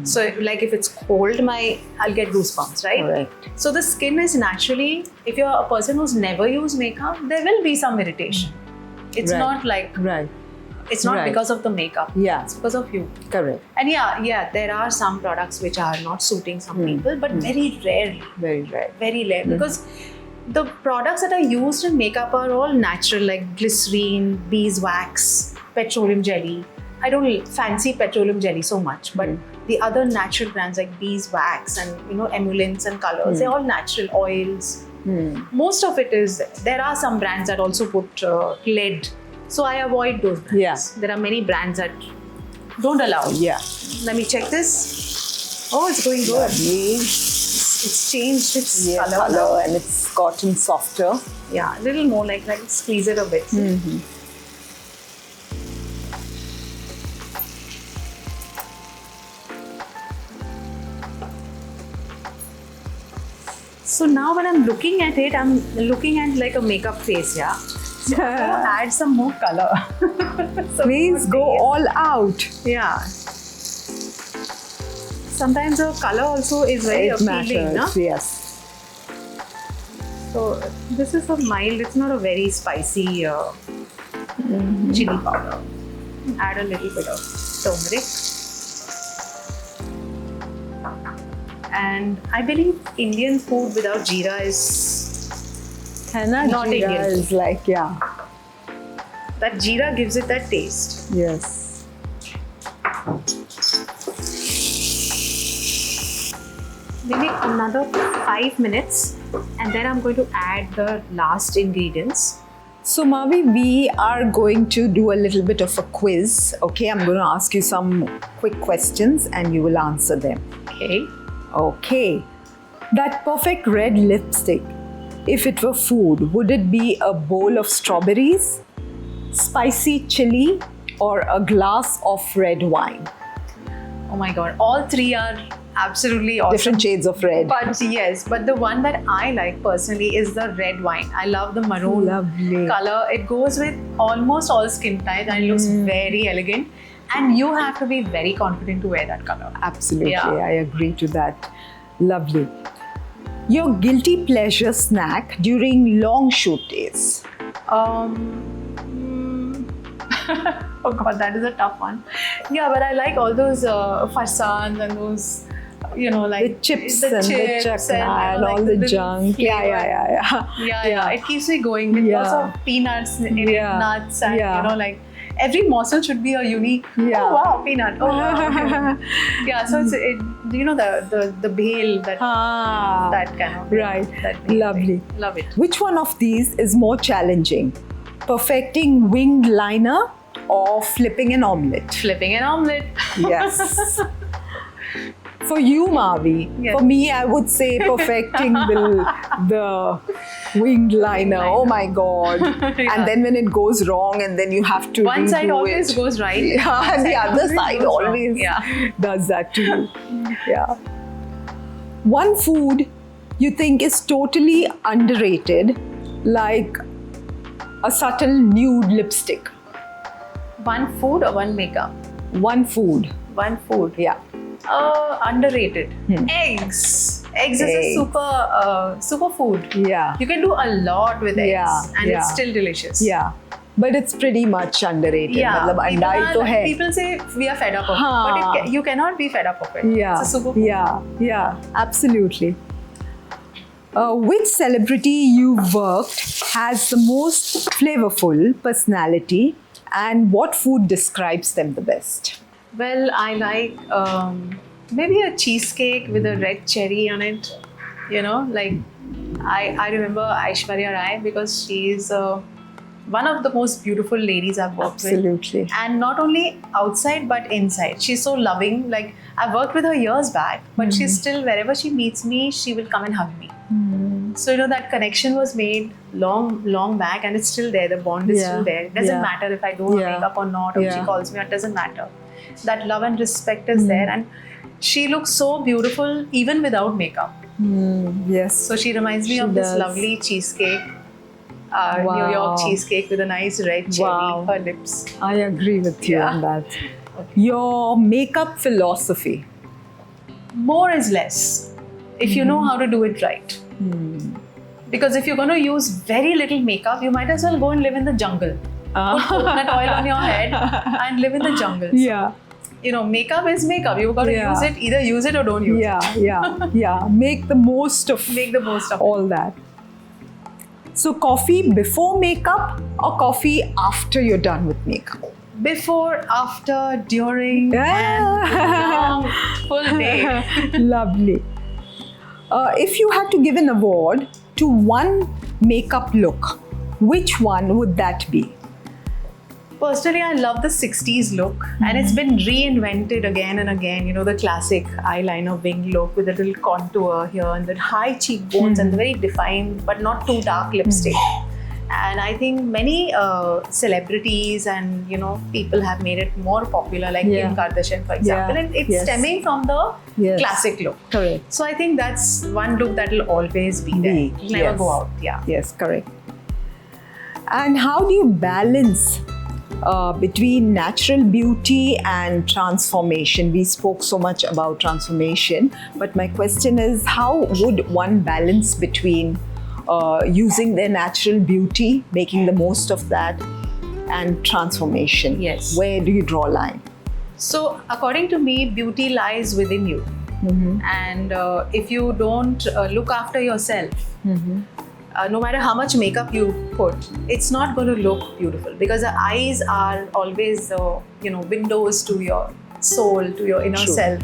So like if it's cold, I'll get goosebumps, right? Correct. So the skin is naturally, if you're a person who's never used makeup, there will be some irritation. It's Right. not like, Right. it's not Right. because of the makeup. Yeah. It's because of you. Correct. And yeah, there are some products which are not suiting some people, but very rarely, Very rare. very rare. Because the products that are used in makeup are all natural, like glycerine, beeswax, petroleum jelly. I don't fancy petroleum jelly so much, but the other natural brands like beeswax and emollients and colors, they're all natural oils. Most of it is. There are some brands that also put lead, so I avoid those brands. Yeah. There are many brands that don't allow. Yeah. Let me check this. Oh, it's going good. Lovely. It's changed its Yeah, color. color, and it's gotten softer. Yeah, a little more like squeeze it a bit. So now when I'm looking at it, I'm looking at like a makeup face, yeah. So I'm gonna add some more color. Please go all out. Yeah. Sometimes the color also is very It appealing, matters. no? Yes. So this is a mild, it's not a very spicy chili powder. Add a little bit of turmeric. And I believe Indian food without jeera is Henna Not jeera Indian. is like, yeah. that jeera gives it that taste. Yes. Maybe another 5 minutes and then I'm going to add the last ingredients. So Mavi, we are going to do a little bit of a quiz. Okay, I'm going to ask you some quick questions and you will answer them. Okay. Okay. That perfect red lipstick, if it were food, would it be a bowl of strawberries, spicy chili, or a glass of red wine? Oh my god, all three are absolutely awesome. Different shades of red. But yes, but the one that I like personally is the red wine. I love the maroon Lovely. color. It goes with almost all skin types and it looks very elegant. And you have to be very confident to wear that color. Absolutely, Yeah. I agree to that. Lovely. Your guilty pleasure snack during long shoot days? Oh god, that is a tough one. Yeah, but I like all those farsans and those, like The chips and the chakna and like all the little junk. Yeah. Yeah. It keeps me going with lots Yeah. of peanuts in it, Yeah. nuts, and Yeah. like every morsel should be a unique. Yeah. Oh wow, peanut. Oh wow. Yeah, so it's the bhel that Ah, that kind of right. That bhel Lovely. thing. Love it. Which one of these is more challenging? Perfecting winged liner or flipping an omelette? Flipping an omelette. Yes. For you, Mavi. Yes. For me, I would say perfecting the winged liner. Oh my God. Yeah. And then when it goes wrong and then you have to One side redo always it. goes right. Yeah, and the other side goes wrong. always Yeah. does that to you. Yeah. One food you think is totally underrated, like a subtle nude lipstick. One food or one makeup? One food. One food. Yeah. Underrated. Eggs. Eggs is a super food. Yeah. You can do a lot with eggs, Yeah, and yeah. it's still delicious. Yeah. But it's pretty much underrated. Yeah. मतलब अंडा ही तो है. People say we are fed up of it, हाँ. but you cannot be fed up of it. Yeah. It's a super food. Yeah. Absolutely. Which celebrity you worked has the most flavorful personality, and what food describes them the best? Well, I like maybe a cheesecake with a red cherry on it. Like I remember Aishwarya Rai because she's one of the most beautiful ladies I've worked with. Absolutely. And not only outside but inside. She's so loving. Like I worked with her years back, but she's still, wherever she meets me, she will come and hug me. So that connection was made long back, and it's still there. The bond is Yeah. still there. It doesn't Yeah. matter if I do her Yeah. makeup or not, or she Yeah. calls me, it doesn't matter. That love and respect is there, and she looks so beautiful even without makeup. Yes. So she reminds me She of this does. lovely cheesecake, Wow. New York cheesecake with a nice red cherry. Wow. Her lips. I agree with you Yeah. on that. Your makeup philosophy. More is less if you know how to do it right. Because if you're going to use very little makeup, you might as well go and live in the jungle. Put coconut oil on your head and live in the jungle. Yeah. Makeup is makeup. You've got to Yeah. use it. Either use it or don't use Yeah. Make the most of it. Make the most of all that. So, coffee before makeup or coffee after you're done with makeup? it. Before, after, during, and long, full day. Lovely. If you had to give an award to one makeup look, which one would that be? Personally, I love the 60s look, and it's been reinvented again and again. The classic eyeliner wing look with a little contour here and the high cheekbones and the very defined but not too dark lipstick. And I think many celebrities and people have made it more popular, like Yeah. Kim Kardashian, for example, Yeah. and it's Yes. stemming from the Yes. classic look. Correct. So I think that's one look that will always be there. It'll never Yes. go out. Yeah. Yes, correct. And how do you balance between natural beauty and transformation? We spoke so much about transformation, but my question is, how would one balance between using their natural beauty, making the most of that, and transformation? Yes. Where do you draw a line? So, according to me, beauty lies within you. And if you don't look after yourself, no matter how much makeup you put, it's not going to look beautiful, because the eyes are always, windows to your soul, to your inner True. self.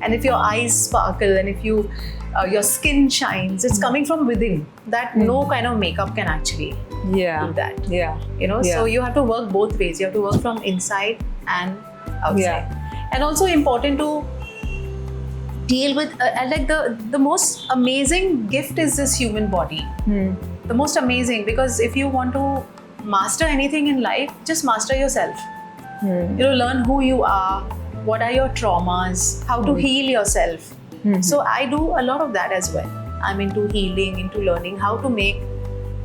And if your eyes sparkle and if your skin shines, it's coming from within. That no kind of makeup can actually do that. Yeah. So you have to work both ways. You have to work from inside and outside. And also important to deal with like the most amazing gift is this human body. The most amazing, because if you want to master anything in life, just master yourself. Learn who you are, what are your traumas, how to heal yourself, So I do a lot of that as well. I'm into healing, into learning how to make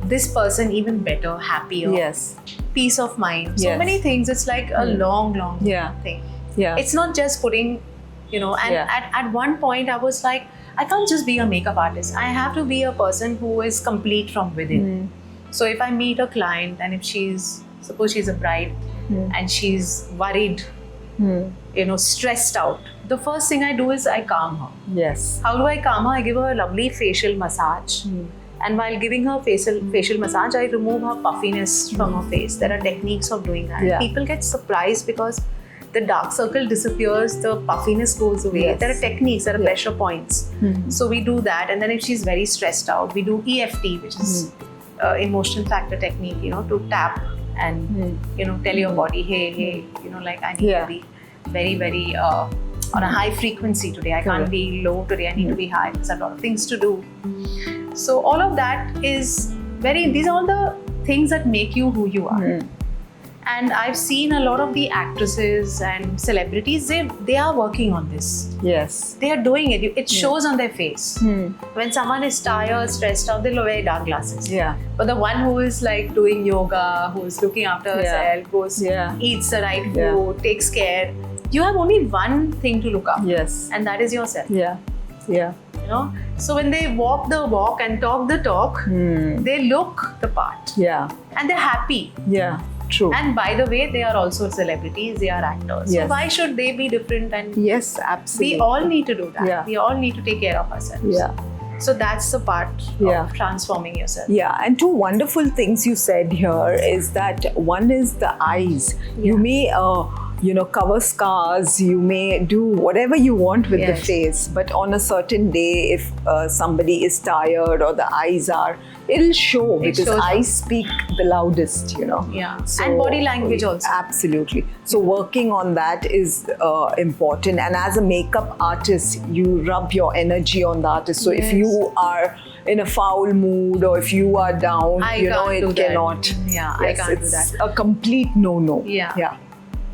this person even better, happier, Yes. peace of mind. So Yes. many things. It's like a long Yeah. thing. Yeah. It's not just putting, and at one point I was like, I can't just be a makeup artist. I have to be a person who is complete from within. So if I meet a client and if suppose she's a bride and she's worried, stressed out, the first thing I do is I calm her. Yes. How do I calm her? I give her a lovely facial massage. And while giving her facial massage, I remove her puffiness from her face. There are techniques of doing that. Yeah. People get surprised because the dark circle disappears, the puffiness goes away. Yes. There are techniques, there are pressure points. So we do that. And then if she's very stressed out, we do EFT, which is emotional factor technique, to tap and, tell your body, hey, like I need to be very, very on a high frequency today. I can't be low today. I need to be high. There's a lot of things to do. So all of that is these are all the things that make you who you are. And I've seen a lot of the actresses and celebrities, they are working on this. Yes. They are doing it. It shows on their face. When someone is tired, stressed out, they'll wear dark glasses. Yeah. But the one who is like doing yoga, who is looking after herself, goes, eats the right food, takes care, you have only one thing to look up. Yes. And that is yourself. Yeah. Yeah. So when they walk the walk and talk the talk, they look the part. Yeah. And they're happy. Yeah. True. And by the way, they are also celebrities, they are actors. Yes. So why should they be different? And Yes, absolutely. we all need to do that. Yeah. We all need to take care of ourselves. Yeah. So that's the part of transforming yourself. Yeah, and two wonderful things you said here is that one is the eyes. You may cover scars, you may do whatever you want with the face, but on a certain day, if somebody is tired or the eyes are, it'll show because eyes speak the loudest, Yeah, So, and body language also. Absolutely. So working on that is important. And as a makeup artist, you rub your energy on the artist. So if you are in a foul mood or if you are down, it cannot. Yeah, I can't do that. It's a complete no-no. Yeah.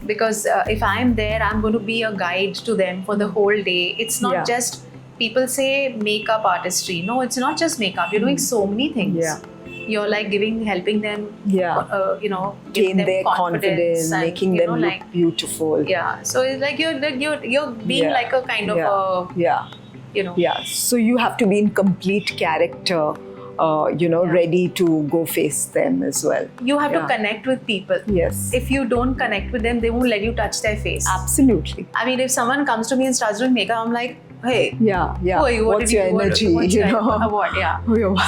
Because if I'm there, I'm going to be a guide to them for the whole day. It's not just, people say makeup artistry. No, it's not just makeup. You're doing so many things. Yeah. You're like helping them, gain them their confidence, and, making them look beautiful. Yeah. So it's like you're being like a kind of a, Yeah. So you have to be in complete character. Ready to go face them as well. You have to connect with people. Yes. If you don't connect with them, they won't let you touch their face. Absolutely. I mean, if someone comes to me and starts doing makeup, I'm like, hey, who are you? What's your energy? What? Yeah.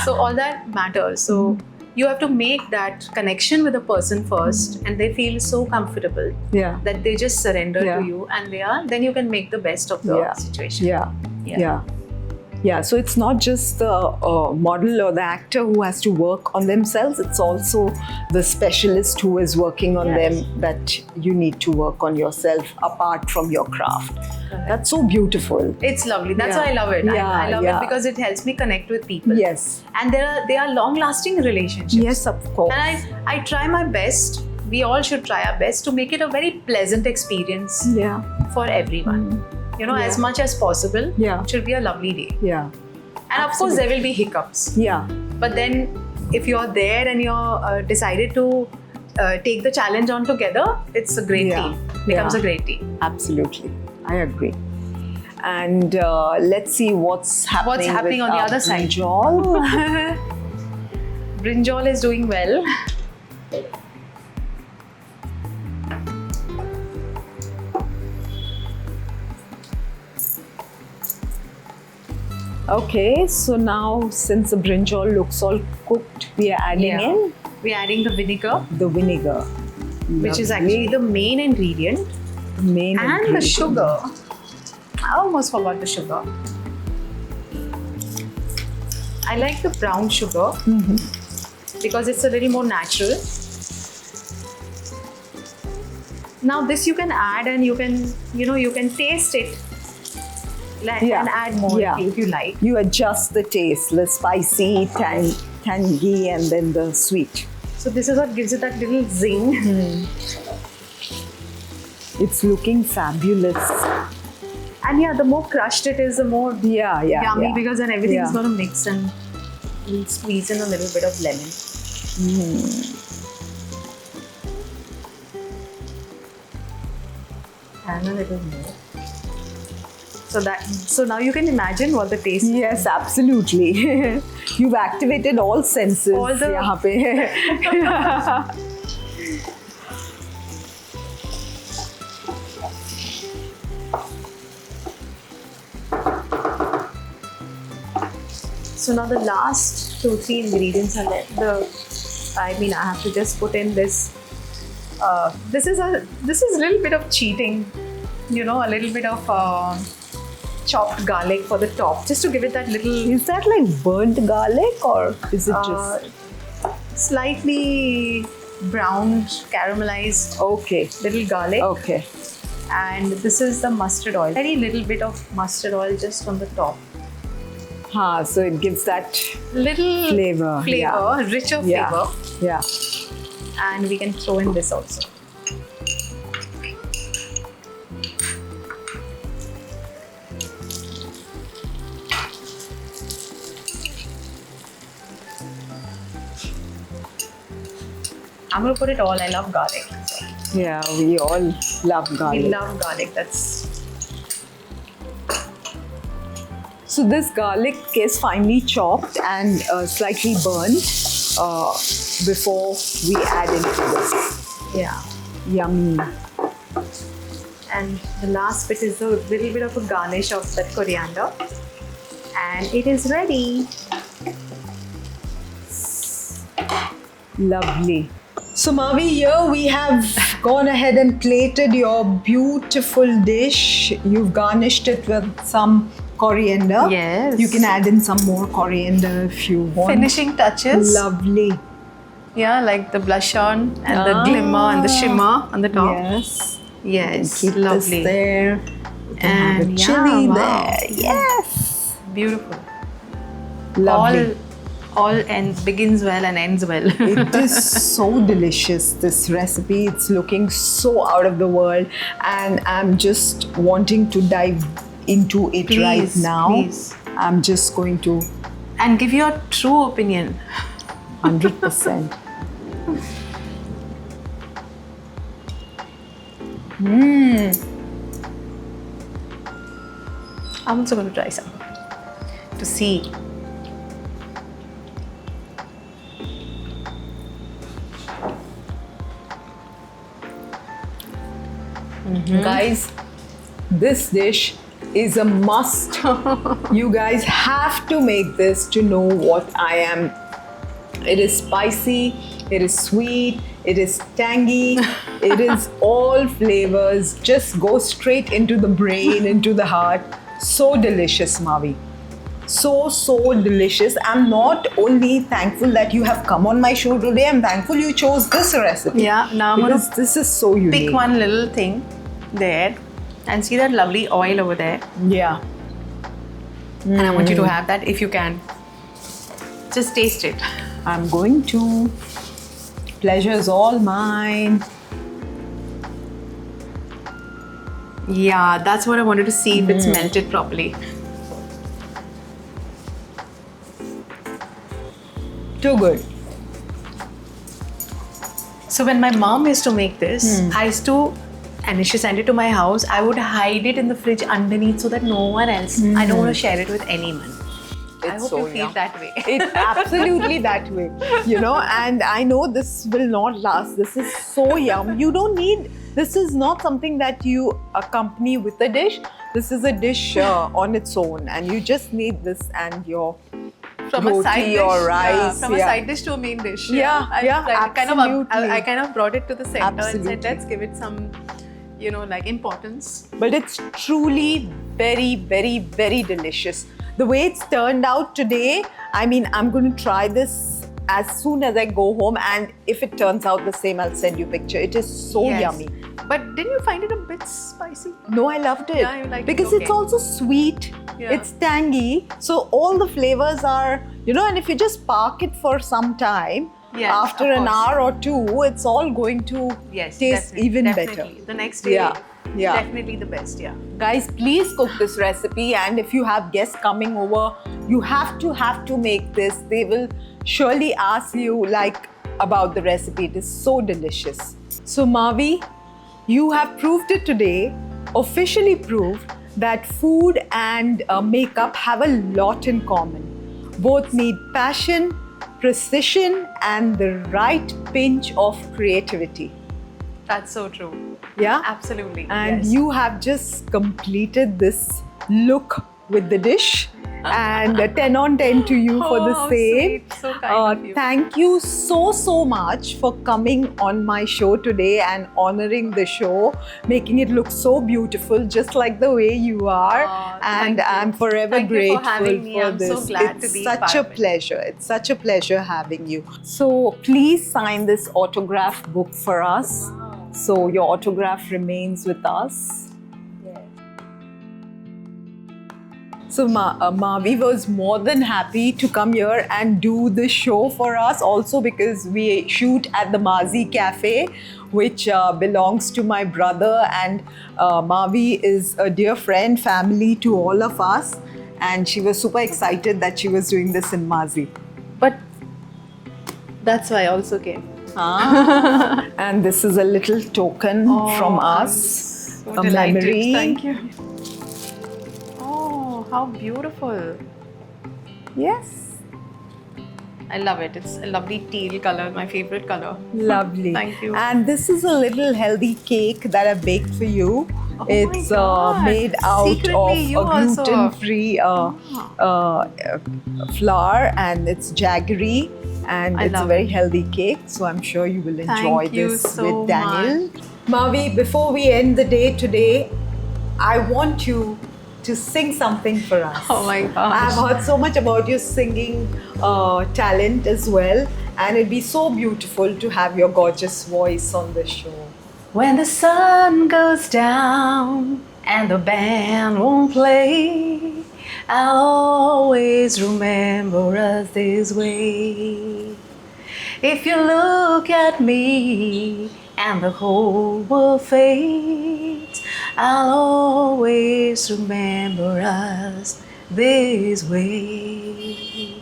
So all that matters. So you have to make that connection with a person first, and they feel so comfortable that they just surrender to you, and then you can make the best of the situation. Yeah, so it's not just the model or the actor who has to work on themselves, it's also the specialist who is working on them that you need to work on yourself apart from your craft. That's so beautiful. It's lovely. That's why I love it. I love it because it helps me connect with people. Yes. And they are long-lasting relationships. Yes, of course. And I try my best. We all should try our best to make it a very pleasant experience for everyone. As much as possible. It should be a lovely day. Yeah. And of course, there will be hiccups. Yeah. But then, if you're there and you're decided to take the challenge on together, it's a great team. Becomes a great team. Absolutely. I agree. And let's see what's happening on the other side. Brinjal. Brinjal is doing well. Okay, so now since the brinjal looks all cooked, we are adding in? We're adding the vinegar. The vinegar. Which is actually the main ingredient. The sugar. I almost forgot the sugar. I like the brown sugar because it's a little more natural. Now this you can add and you can taste it. And add more if you like. You adjust the taste, the spicy, tangy, and then the sweet. So this is what gives it that little zing. It's looking fabulous. And yeah, the more crushed it is, the more Yeah, yeah. yummy, yeah. because then everything is Yeah. going to mix, and we'll squeeze in a little bit of lemon. And a little more. So now you can imagine what the taste. Yes, absolutely. You've activated all senses. All the- यहाँ पे. So now the last 2-3 ingredients are left. I have to just put in this. This is a little bit of cheating, a little bit of chopped garlic for the top, just to give it that little Is that like burnt garlic or is it just? slightly browned, caramelized Okay. little garlic. Okay. And this is the mustard oil. Very little bit of mustard oil just on the top. So it gives that Little flavor. Yeah. richer Yeah. flavor. Yeah. And we can throw in this also. I'm gonna put it all. I love garlic. Yeah, we all love garlic. We love garlic. That's So this garlic is finely chopped and slightly burnt before we add into this. yeah. Yummy. And the last bit is a little bit of a garnish of that coriander, and it is ready. Lovely. So Mavi, here we have gone ahead and plated your beautiful dish. You've garnished it with some coriander. Yes. You can add in some more coriander if you want. Finishing touches. Lovely. Yeah, like the blush on and the glimmer and the shimmer on the top. Yes. Yes, Keep lovely. this there. You can have a And chili yeah, wow. there. Yes. Beautiful. Lovely. All begins well and ends well. It is so delicious, this recipe. It's looking so out of the world, and I'm just wanting to dive into it right Please, now. please. I'm just going to And give your true opinion. 100%. I'm also going to try some to see. Guys, this dish is a must. You guys have to make this to know what I am. It is spicy, it is sweet, it is tangy, it is all flavors. Just go straight into the brain, into the heart. So delicious, Mavi. So delicious. I'm not only thankful that you have come on my show today, I'm thankful you chose this recipe. Yeah, now I'm going Because to this is so unique. pick one little thing there and see that lovely oil over there. Yeah. And I want you to have that if you can. Just taste it. I'm going to. Pleasure's all mine. Yeah, that's what I wanted to see if it's melted properly. Too good. So when my mom used to make this, I used to, and she sent it to my house, I would hide it in the fridge underneath so that no one else, I don't want to share it with anyone. I It's hope so you feel yum. that way. It's absolutely that way, and I know this will not last. This is so yum. You don't need, this is not something that you accompany with a dish. This is a dish on its own, and you just need this and your From a roti side dish, or rice. from a side dish to a main dish. Yeah, yeah, I absolutely. kind of brought it to the center and Absolutely. said, let's give it some, like importance. But it's truly very, very, very delicious. The way it's turned out today, I'm going to try this as soon as I go home, and if it turns out the same, I'll send you a picture. It is so Yes. yummy. But didn't you find it a bit spicy? No, I loved it. Yeah, you liked it, because okay. it's also sweet. Yeah. It's tangy. So all the flavors are, and if you just park it for some time, Yes, after of an course. hour or two, it's all going to Yes, taste definitely, even definitely. better. The next day, Yeah. Yeah. Definitely the best, yeah. Guys, please cook this recipe, and if you have guests coming over, you have to make this. They will surely ask you about the recipe. It is so delicious. So Mavi, you have proved it today, officially proved that food and makeup have a lot in common. Both need passion, precision, and the right pinch of creativity. That's so true. Yeah? Absolutely. And yes. you have just completed this look with the dish, and 10 on 10 to you for the how same. sweet. So kind of you. Thank you so much for coming on my show today and honoring the show, making it look so beautiful, just like the way you are. And thank you. I'm forever Thank you grateful for having me. I'm this. so glad It's to be such part a of it. pleasure. It's such a pleasure having you. So please sign this autograph book for us. So your autograph remains with us. So Mavi was more than happy to come here and do the show for us, also because we shoot at the Mazi Cafe, which belongs to my brother, and Mavi is a dear friend, family to all of us, and she was super excited that she was doing this in Mazi. But that's why I also came. And this is a little token from us, So a delighted. memory. Thank you. Oh, how beautiful. Yes. I love it. It's a lovely teal color, my favorite color. Lovely. Thank you. And this is a little healthy cake that I baked for you. Oh It's my God. made out Secretly, you of a also. gluten-free flour, and it's jaggery, and I it's a love very healthy cake. So I'm sure you will enjoy Thank you this so with Daniel. Mavi, before we end the day today, I want you to sing something for us. Oh my gosh. I have heard so much about your singing talent as well, and it'd be so beautiful to have your gorgeous voice on the show. When the sun goes down and the band won't play, I'll always remember us this way. If you look at me and the whole world fades, I'll always remember us this way.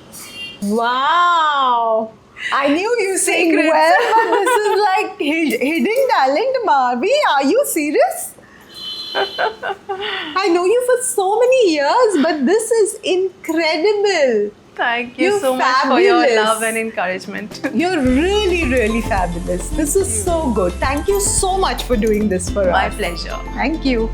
Wow! I knew you sing Secrets. well, but this is like hidden talent, Mavi. Are you serious? I know you for so many years, but this is incredible. Thank you You're so much for your fabulous. love and encouragement. You're really fabulous. This is so good. Thank you so much for doing this for My us. pleasure. Thank you.